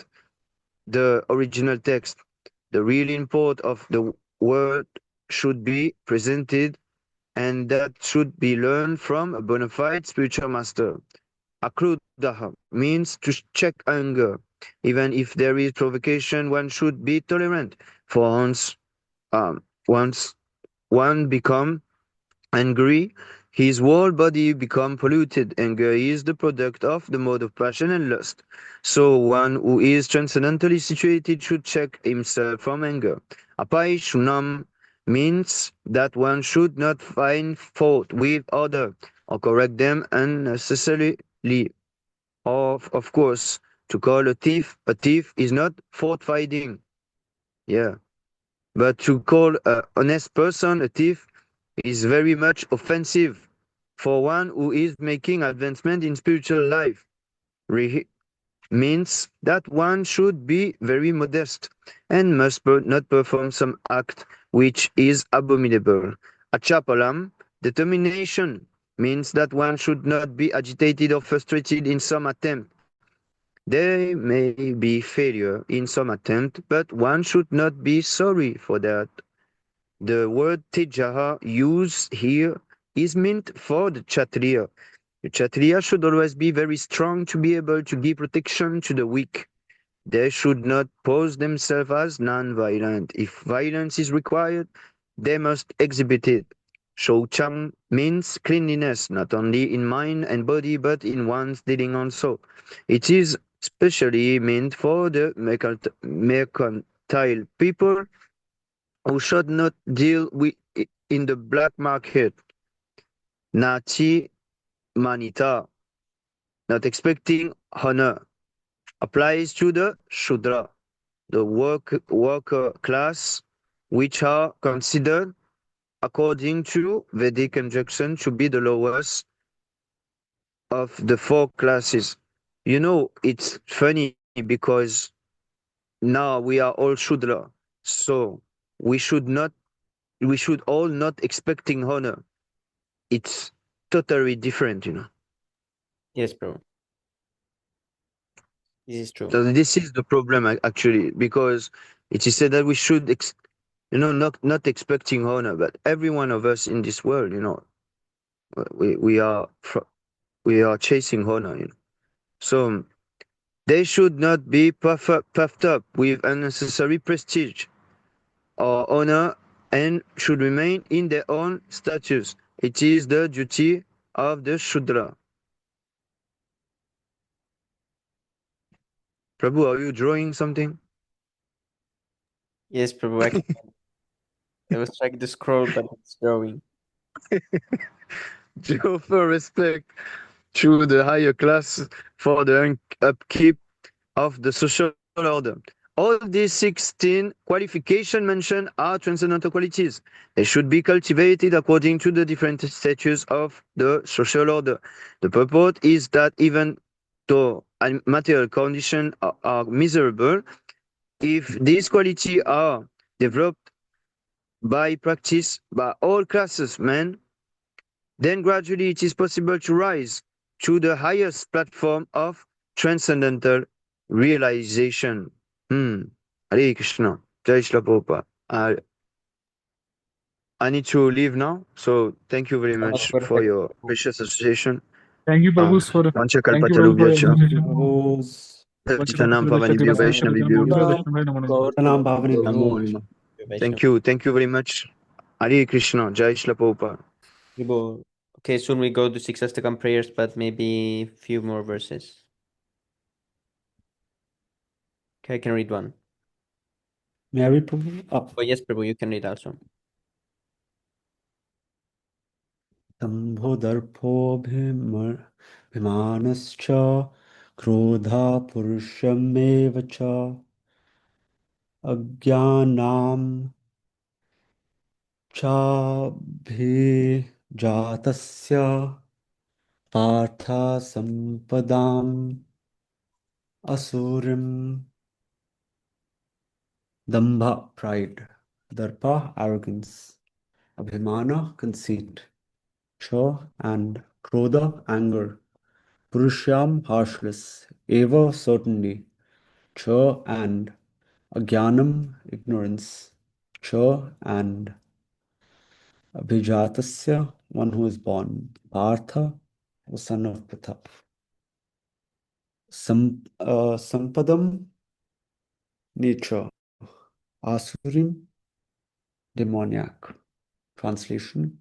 the original text. The real import of the word should be presented, and that should be learned from a bona fide spiritual master. Akrudaha means to check anger. Even if there is provocation, one should be tolerant. For once one become angry, his whole body become polluted. Anger is the product of the mode of passion and lust. So one who is transcendentally situated should check himself from anger. Apai shunam means that one should not find fault with others or correct them unnecessarily. Of course, to call a thief is not fault finding. Yeah. But to call an honest person a thief is very much offensive for one who is making advancement in spiritual life. Re- means that one should be very modest and must not perform some act which is abominable. Achapalam, determination, means that one should not be agitated or frustrated in some attempt. There may be failure in some attempt, but one should not be sorry for that. The word tejaha used here is meant for the Kshatriya. The Kshatriya should always be very strong to be able to give protection to the weak. They should not pose themselves as non-violent. If violence is required, they must exhibit it. Shoucham means cleanliness, not only in mind and body, but in one's dealing also. It is specially meant for the mercantile people who should not deal with in the black market. Nati manita, not expecting honor, applies to the Shudra, the worker class, which are considered, according to Vedic injunction, to be the lowest of the four classes. You know, it's funny because now we are all Shudra, so we should not, we should all not expecting honor. It's totally different, you know. Yes, bro. This is true. So this is the problem actually, because it is said that we should, you know, not expecting honor, but every one of us in this world, you know, we are we are chasing honor, you know. So they should not be puffed up with unnecessary prestige or honor, and should remain in their own status. It is the duty of the Shudra. Prabhu, are you drawing something? Yes, Prabhu. I was trying to scroll, but it's drawing. To offer respect to the higher class for the upkeep of the social order. All these 16 qualifications mentioned are transcendental qualities. They should be cultivated according to the different status of the social order. The purport is that even though material conditions are miserable, if these qualities are developed by practice by all classes, men, then gradually it is possible to rise to the highest platform of transcendental realization. Hmm. Hare Krishna. Jai Shri Prabhupada. I need to leave now, so thank you very So much much for for respect, your Prabhu. precious association. Thank you, Prabhu, for thank you, Prabhu, for your Vanchakalpatarubhyacha. association. Rose. Darshanam Vanchakalpatarubhyacha, pavanebhyo Kripasinubhyacha, vaishnavibhyo. Ram Vaishnavaj Namo Namo. Gaur Salam Bhavani Namo Namo. Namo. Vaishnav. Thank you very much. Hare Krishna. Jai Shri Prabhupada. Prabhu. Okay, soon we go to six Astakam prayers, but maybe few more verses. Okay, I can read one. May I read, Prabhu? Oh, yes, Prabhu, you can read also. दम्भोदर्पोऽभिमानश्च क्रोधा पुरुषमेव च अज्ञानां चाभिजातस्य Partha सम्पदाम् असुरिं dambha pride, darpa arrogance, abhimana conceit, cha and krodha anger, purusham harshness, eva certainly, cha and Agyanam, ignorance. Cha and Abhijatasya, one who is born. Partha, the son of Pratap. Sampadam, nature. Asurim, demoniac. Translation: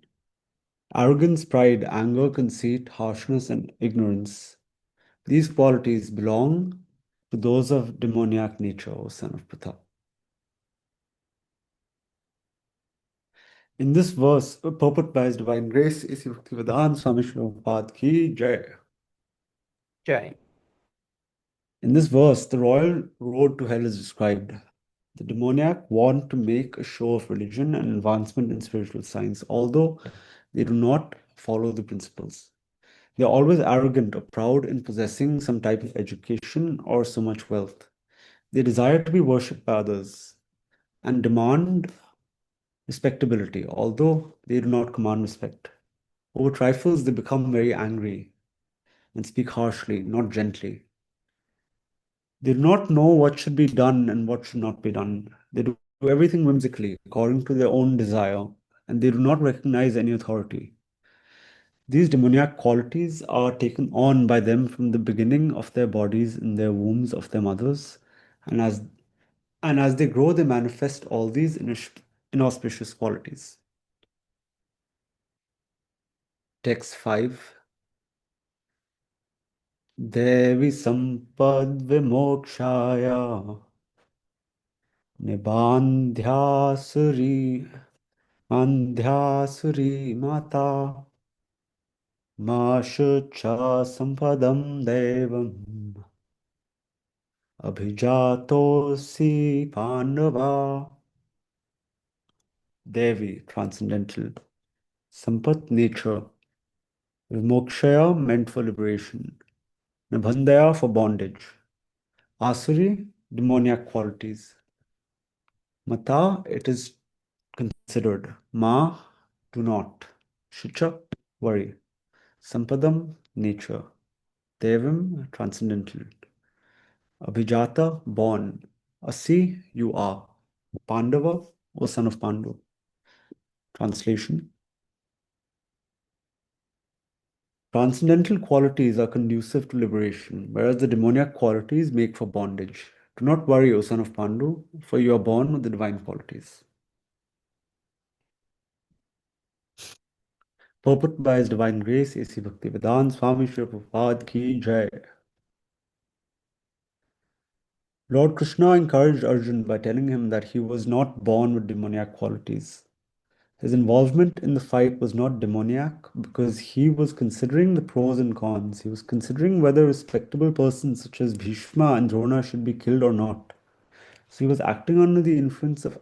arrogance, pride, anger, conceit, harshness, and ignorance. These qualities belong to those of demoniac nature, O son of Pratap. In this verse, purport by His Divine Grace, is Bhaktivedanta Swami Srila Prabhupada Ki Jai. Jai. In this verse, the royal road to hell is described. The demoniac want to make a show of religion and advancement in spiritual science, although they do not follow the principles. They are always arrogant or proud in possessing some type of education or so much wealth. They desire to be worshipped by others and demand respectability, although they do not command respect. Over trifles, they become very angry and speak harshly, not gently. They do not know what should be done and what should not be done. They do everything whimsically, according to their own desire, and they do not recognize any authority. These demoniac qualities are taken on by them from the beginning of their bodies in their wombs of their mothers, and as they grow, they manifest all these inauspicious qualities. Text 5. Devi sampad vimokshaya nibandhyasuri Andhyasuri Mata Mashucha Sampadam Devam Abhijatosi Pandava Devi, transcendental. Sampat, nature. Vimokshaya, meant for liberation. Nibhandaya for bondage. Asuri, demoniac qualities. Mata, it is considered. Ma, do not. Shucha, worry. Sampadam, nature. Devam, transcendental. Abhijata, born. Asi, you are. Pandava, O son of Pandu. Translation. Transcendental qualities are conducive to liberation, whereas the demoniac qualities make for bondage. Do not worry, O son of Pandu, for you are born with the divine qualities. Purport by His Divine Grace, A.C. Bhaktivedanta Swami Srila Prabhupada Ki Jai. Lord Krishna encouraged Arjun by telling him that he was not born with demoniac qualities. His involvement in the fight was not demoniac because he was considering the pros and cons. He was considering whether respectable persons such as Bhishma and Drona should be killed or not. So he was acting under the influence of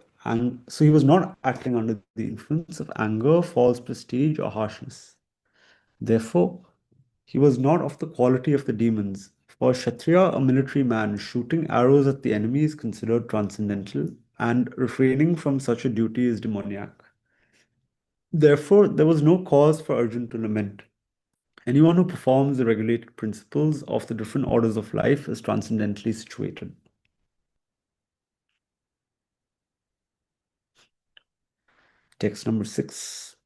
so he was not acting under the influence of anger, false prestige, or harshness. Therefore, he was not of the quality of the demons. For a Kshatriya, a military man, shooting arrows at the enemy is considered transcendental, and refraining from such a duty is demoniac. Therefore, there was no cause for Arjun to lament. Anyone who performs the regulated principles of the different orders of life is transcendently situated. Text number 6.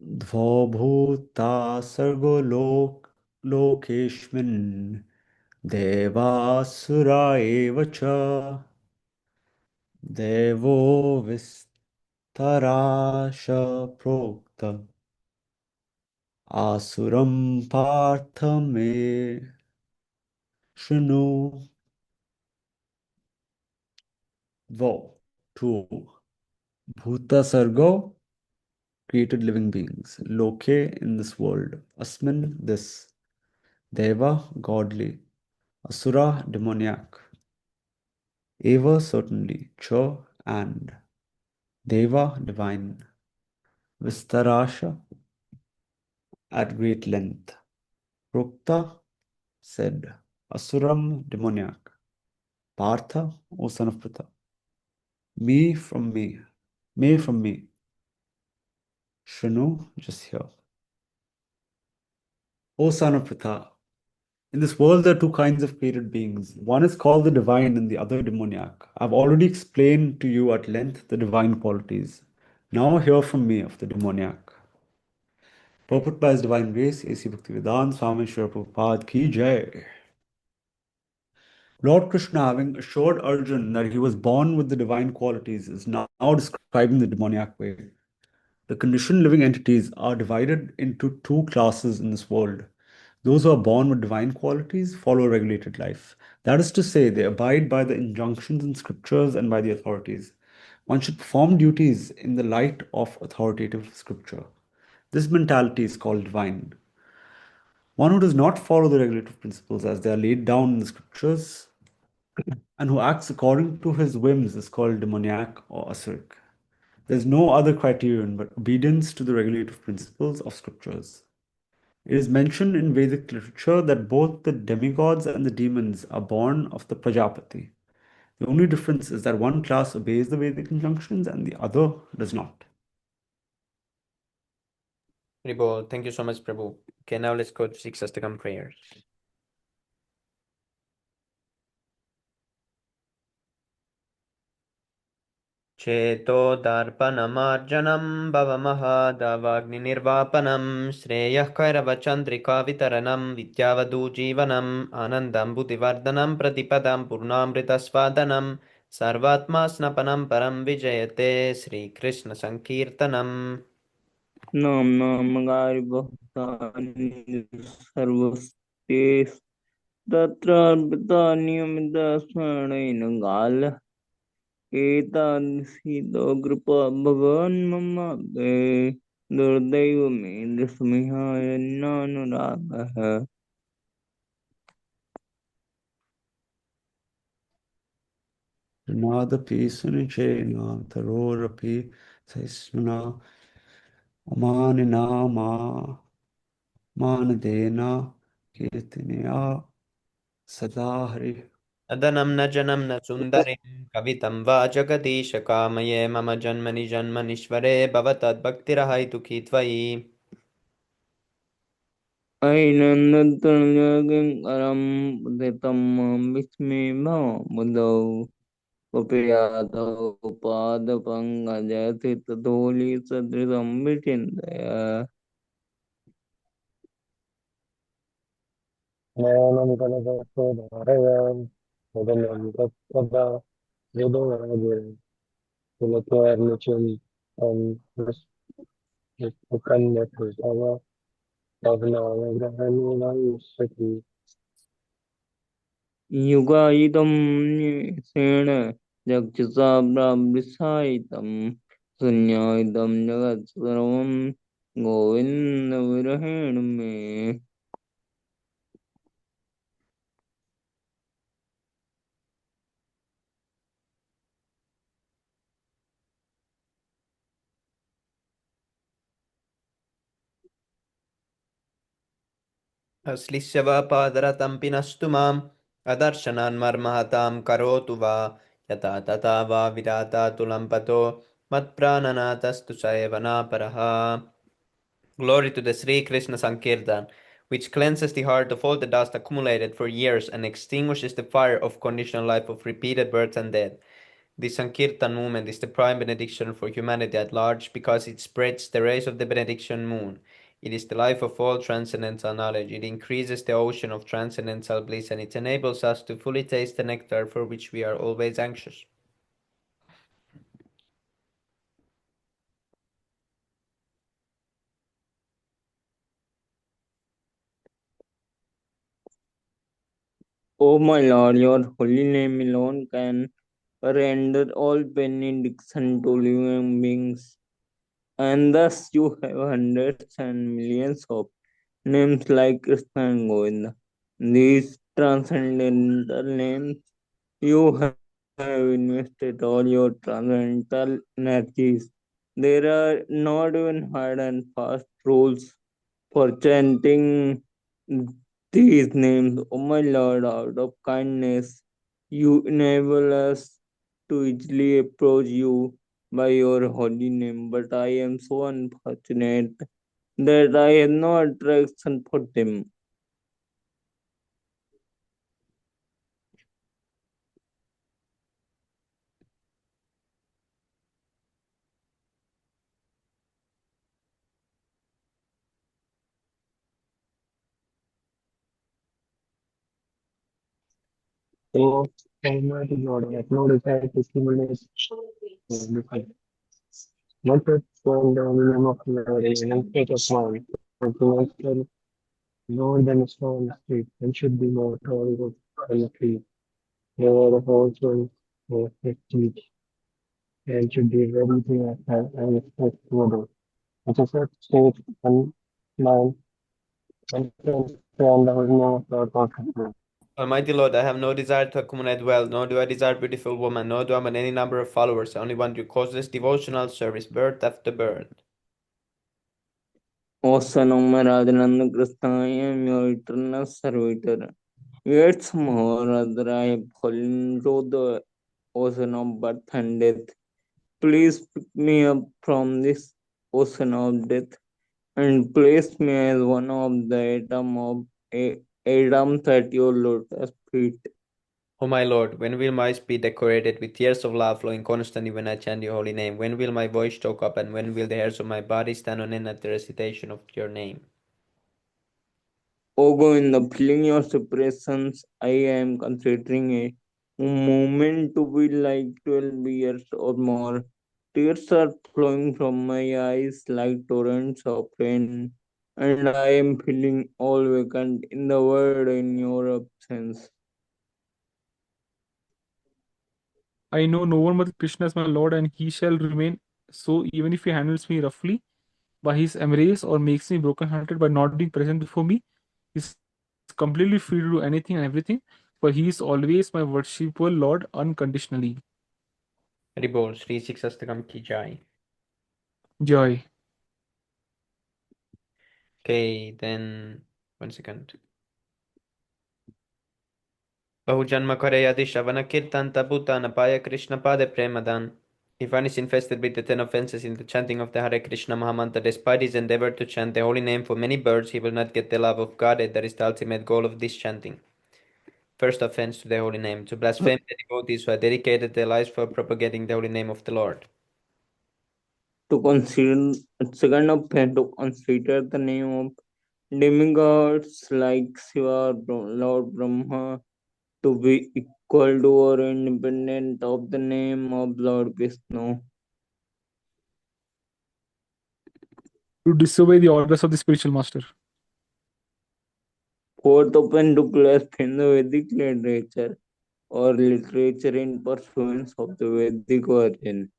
Dvo bhuta sargo lokeshmin devasura eva cha devo vistarasha prokta asuram partha me shunu. Dvo, two. Bhuta sargo, created living beings. Loke, in this world. Asmin, this. Deva, godly. Asura, demoniac. Eva, certainly. Cha, and. Deva, divine. Vistarasha, at great length. Prokta, said. Asuram, demoniac. Partha, O son of Pritha. Me from me. Me from me. Shanu, just here. O son of Pritha. In this world, there are two kinds of created beings. One is called the divine and the other demoniac. I've already explained to you at length the divine qualities. Now hear from me of the demoniac. Purport by His Divine Grace, A.C. Bhaktivedanta Swami Srila Prabhupada Ki Jai. Lord Krishna, having assured Arjun that he was born with the divine qualities, is now describing the demoniac way. The conditioned living entities are divided into two classes in this world. Those who are born with divine qualities follow a regulated life. That is to say, they abide by the injunctions in scriptures and by the authorities. One should perform duties in the light of authoritative scripture. This mentality is called divine. One who does not follow the regulative principles as they are laid down in the scriptures and who acts according to his whims is called demoniac or asuric. There is no other criterion but obedience to the regulative principles of scriptures. It is mentioned in Vedic literature that both the demigods and the demons are born of the Prajapati. The only difference is that one class obeys the Vedic injunctions and the other does not. Prabhu, thank you so much, Prabhu. Okay, now let's go to 6 Astakam prayers. चेतोदर्पणमार्जनं भवमहादावाग्निर्वापनं श्रेयः कैरवचन्द्रिकावितरणं विद्यावधूजीवनम् आनन्दं बुद्धिवर्धनं प्रतिपदं पूर्णामृतस्वादनं सर्वात्मा स्नपनं परं विजयते श्रीकृष्णसङ्कीर्तनम् नाम नामगारि भक्तानि सर्वस्ते तत्र नियमितस्मरणेन गाल एतादृशीतो कृपा भगवान् मम ते दुर्दैव मे दशमिहायन्नानुरागः Nadapi sunichena tarorapi saisnuna amanina ma मानदेना कीर्तनया सदा हरि अदनं न जनं न सुन्दरीं कवितं वा जगदीश कामये मम जन्मनि जन्मनीश्वरे भवतद्भक्तिरहैतुकी त्वयि ऐनन्दतनुजागं उदितं विस्मयो उपयातौ पादपङ्कजस्थितधूलिसदृशं विचिन्तय ज्ञानं कनकवस्तुधारयाम् सदनं तत्सदा हृदयाग्रे पुलकेर्निचिं तं विष्णुकन्यके तव पवनानुग्रहणीयविष्यति युगायितं येन चक्षुषा प्रावृषायितं शून्यायितं जगत्सर्वं गोविन्दविरहेण मे अश्लिष्य वा पादरतं पिनस्तु माम् अदर्शनान् मर्महतां करोतु वा यथा तथा वा विराता तुलम्पतो मत्प्राणनाथस्तु स एव नापरः Glory to the Sri Krishna Sankirtan, which cleanses the heart of all the dust accumulated for years and extinguishes the fire of conditional life of repeated birth and death. The Sankirtan movement is the prime benediction for humanity at large because it spreads the rays of the benediction moon. It is the life of all transcendental knowledge. It increases the ocean of transcendental bliss and it enables us to fully taste the nectar for which we are always anxious. O my Lord, your holy name alone can render all benediction to living beings, and thus you have hundreds and millions of names like Krishna and Govinda. These transcendental names, you have invested all your transcendental energies. There are not even hard and fast rules for chanting these names. O my Lord, out of kindness, you enable us to easily approach you by your holy name. But I am so unfortunate that I have no attraction for them. So, Almighty God, I acknowledge that accumulate not to fall down in the name of the Lord in an state of mind, but to master more than a stone street, and should be more tolerable than a tree. They were the whole soul for teach, and should be ready to act and expect order. It is a state and mind and stand the holy name of Lord God. Almighty Lord, I have no desire to accumulate wealth, nor do I desire beautiful women, nor do I want any number of followers. I only want your causeless devotional service, birth after birth. O Son of my Radhananda Krishna, I am your eternal servitor. Yet somehow or other I have fallen into the ocean of birth and death. Please pick me up from this ocean of death and place me as one of the Adams at your lotus feet. O my Lord, when will my eyes be decorated with tears of love flowing constantly when I chant your holy name? When will my voice choke up, and when will the hairs of my body stand on end at the recitation of your name? O Govinda, feeling your separations, I am considering a moment to be like 12 years or more. Tears are flowing from my eyes like torrents of rain, and I am feeling all vacant in the world in your absence. I know no one but Krishna is my Lord, and he shall remain so even if he handles me roughly by his embrace or makes me broken-hearted by not being present before me. He's completely free to do anything and everything, for he is always my worshipful Lord unconditionally. Haribol, Sri Siksastakam ki jai. Joy. Okay, then 1 second. Bahujanma Koreyadi Shavana Kirtan Tabutana Paya Krishna Pade Premadan. If one is infested with the 10 offenses in the chanting of the Hare Krishna Mahamantra, despite his endeavor to chant the holy name for many birds, he will not get the love of God, and that is the ultimate goal of this chanting. First offense to the holy name, to blaspheme the devotees who have dedicated their lives for propagating the holy name of the Lord. To consider second offense to consider the name of demigods like Shiva, Lord Brahma, to be equal to or independent of the name of Lord Vishnu. To disobey the orders of the spiritual master. Fourth offense to blaspheme the Vedic literature or literature in pursuance of the Vedic origin.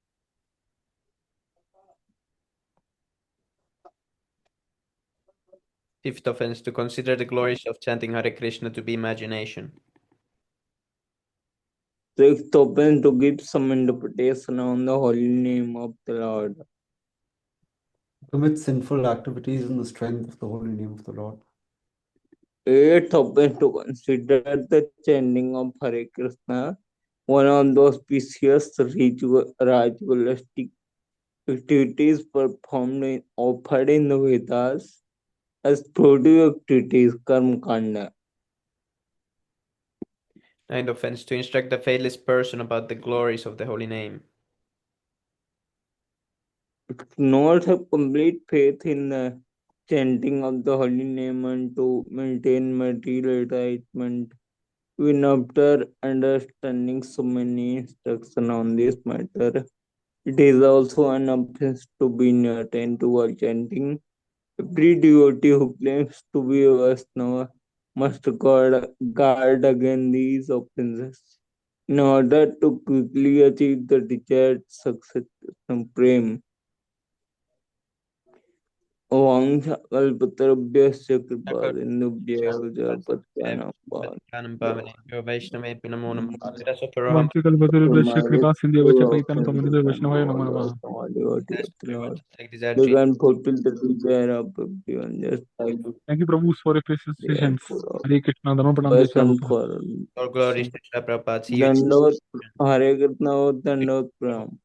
Fifth offense, to consider the glories of chanting Hare Krishna to be imagination. Sixth offense to give some interpretation on the holy name of the Lord. Commit sinful activities in the strength of the holy name of the Lord. Eighth offense to consider the chanting of Hare Krishna one of those precious ritualistic activities performed offered in the Vedas as productive activities, karma kanda. Ninth offense, to instruct the faithless person about the glories of the holy name. To not have complete faith in the chanting of the holy name and to maintain material attachment. Even after understanding so many instructions on this matter, it is also an offense to be inattentive while chanting. Every devotee who claims to be a Vaishnava must guard against these offenses in order to quickly achieve the desired success and prem. Kल्पतरुभ्यश्च कृपासिन्धुभ्यैव च पतितानां Pavanebhyo Vaishnavebhyo Namo Namaha. Let us offer our Vanchakalpatarubhasya kripa sindhya full chapaitanam pavanidhya Vaishnavaya namo namaha. devotee of best the Lord. like desired They Jesus. can fulfill the desire of everyone just like Thank you, Prabhu, for your precious they are sessions. full of Hare Krishna, Dharma Pradam Jai passion Prabhupada. for All glories to Srila Prabhupada. See you. Dandavot Hare Krishna Dandavot Pranam.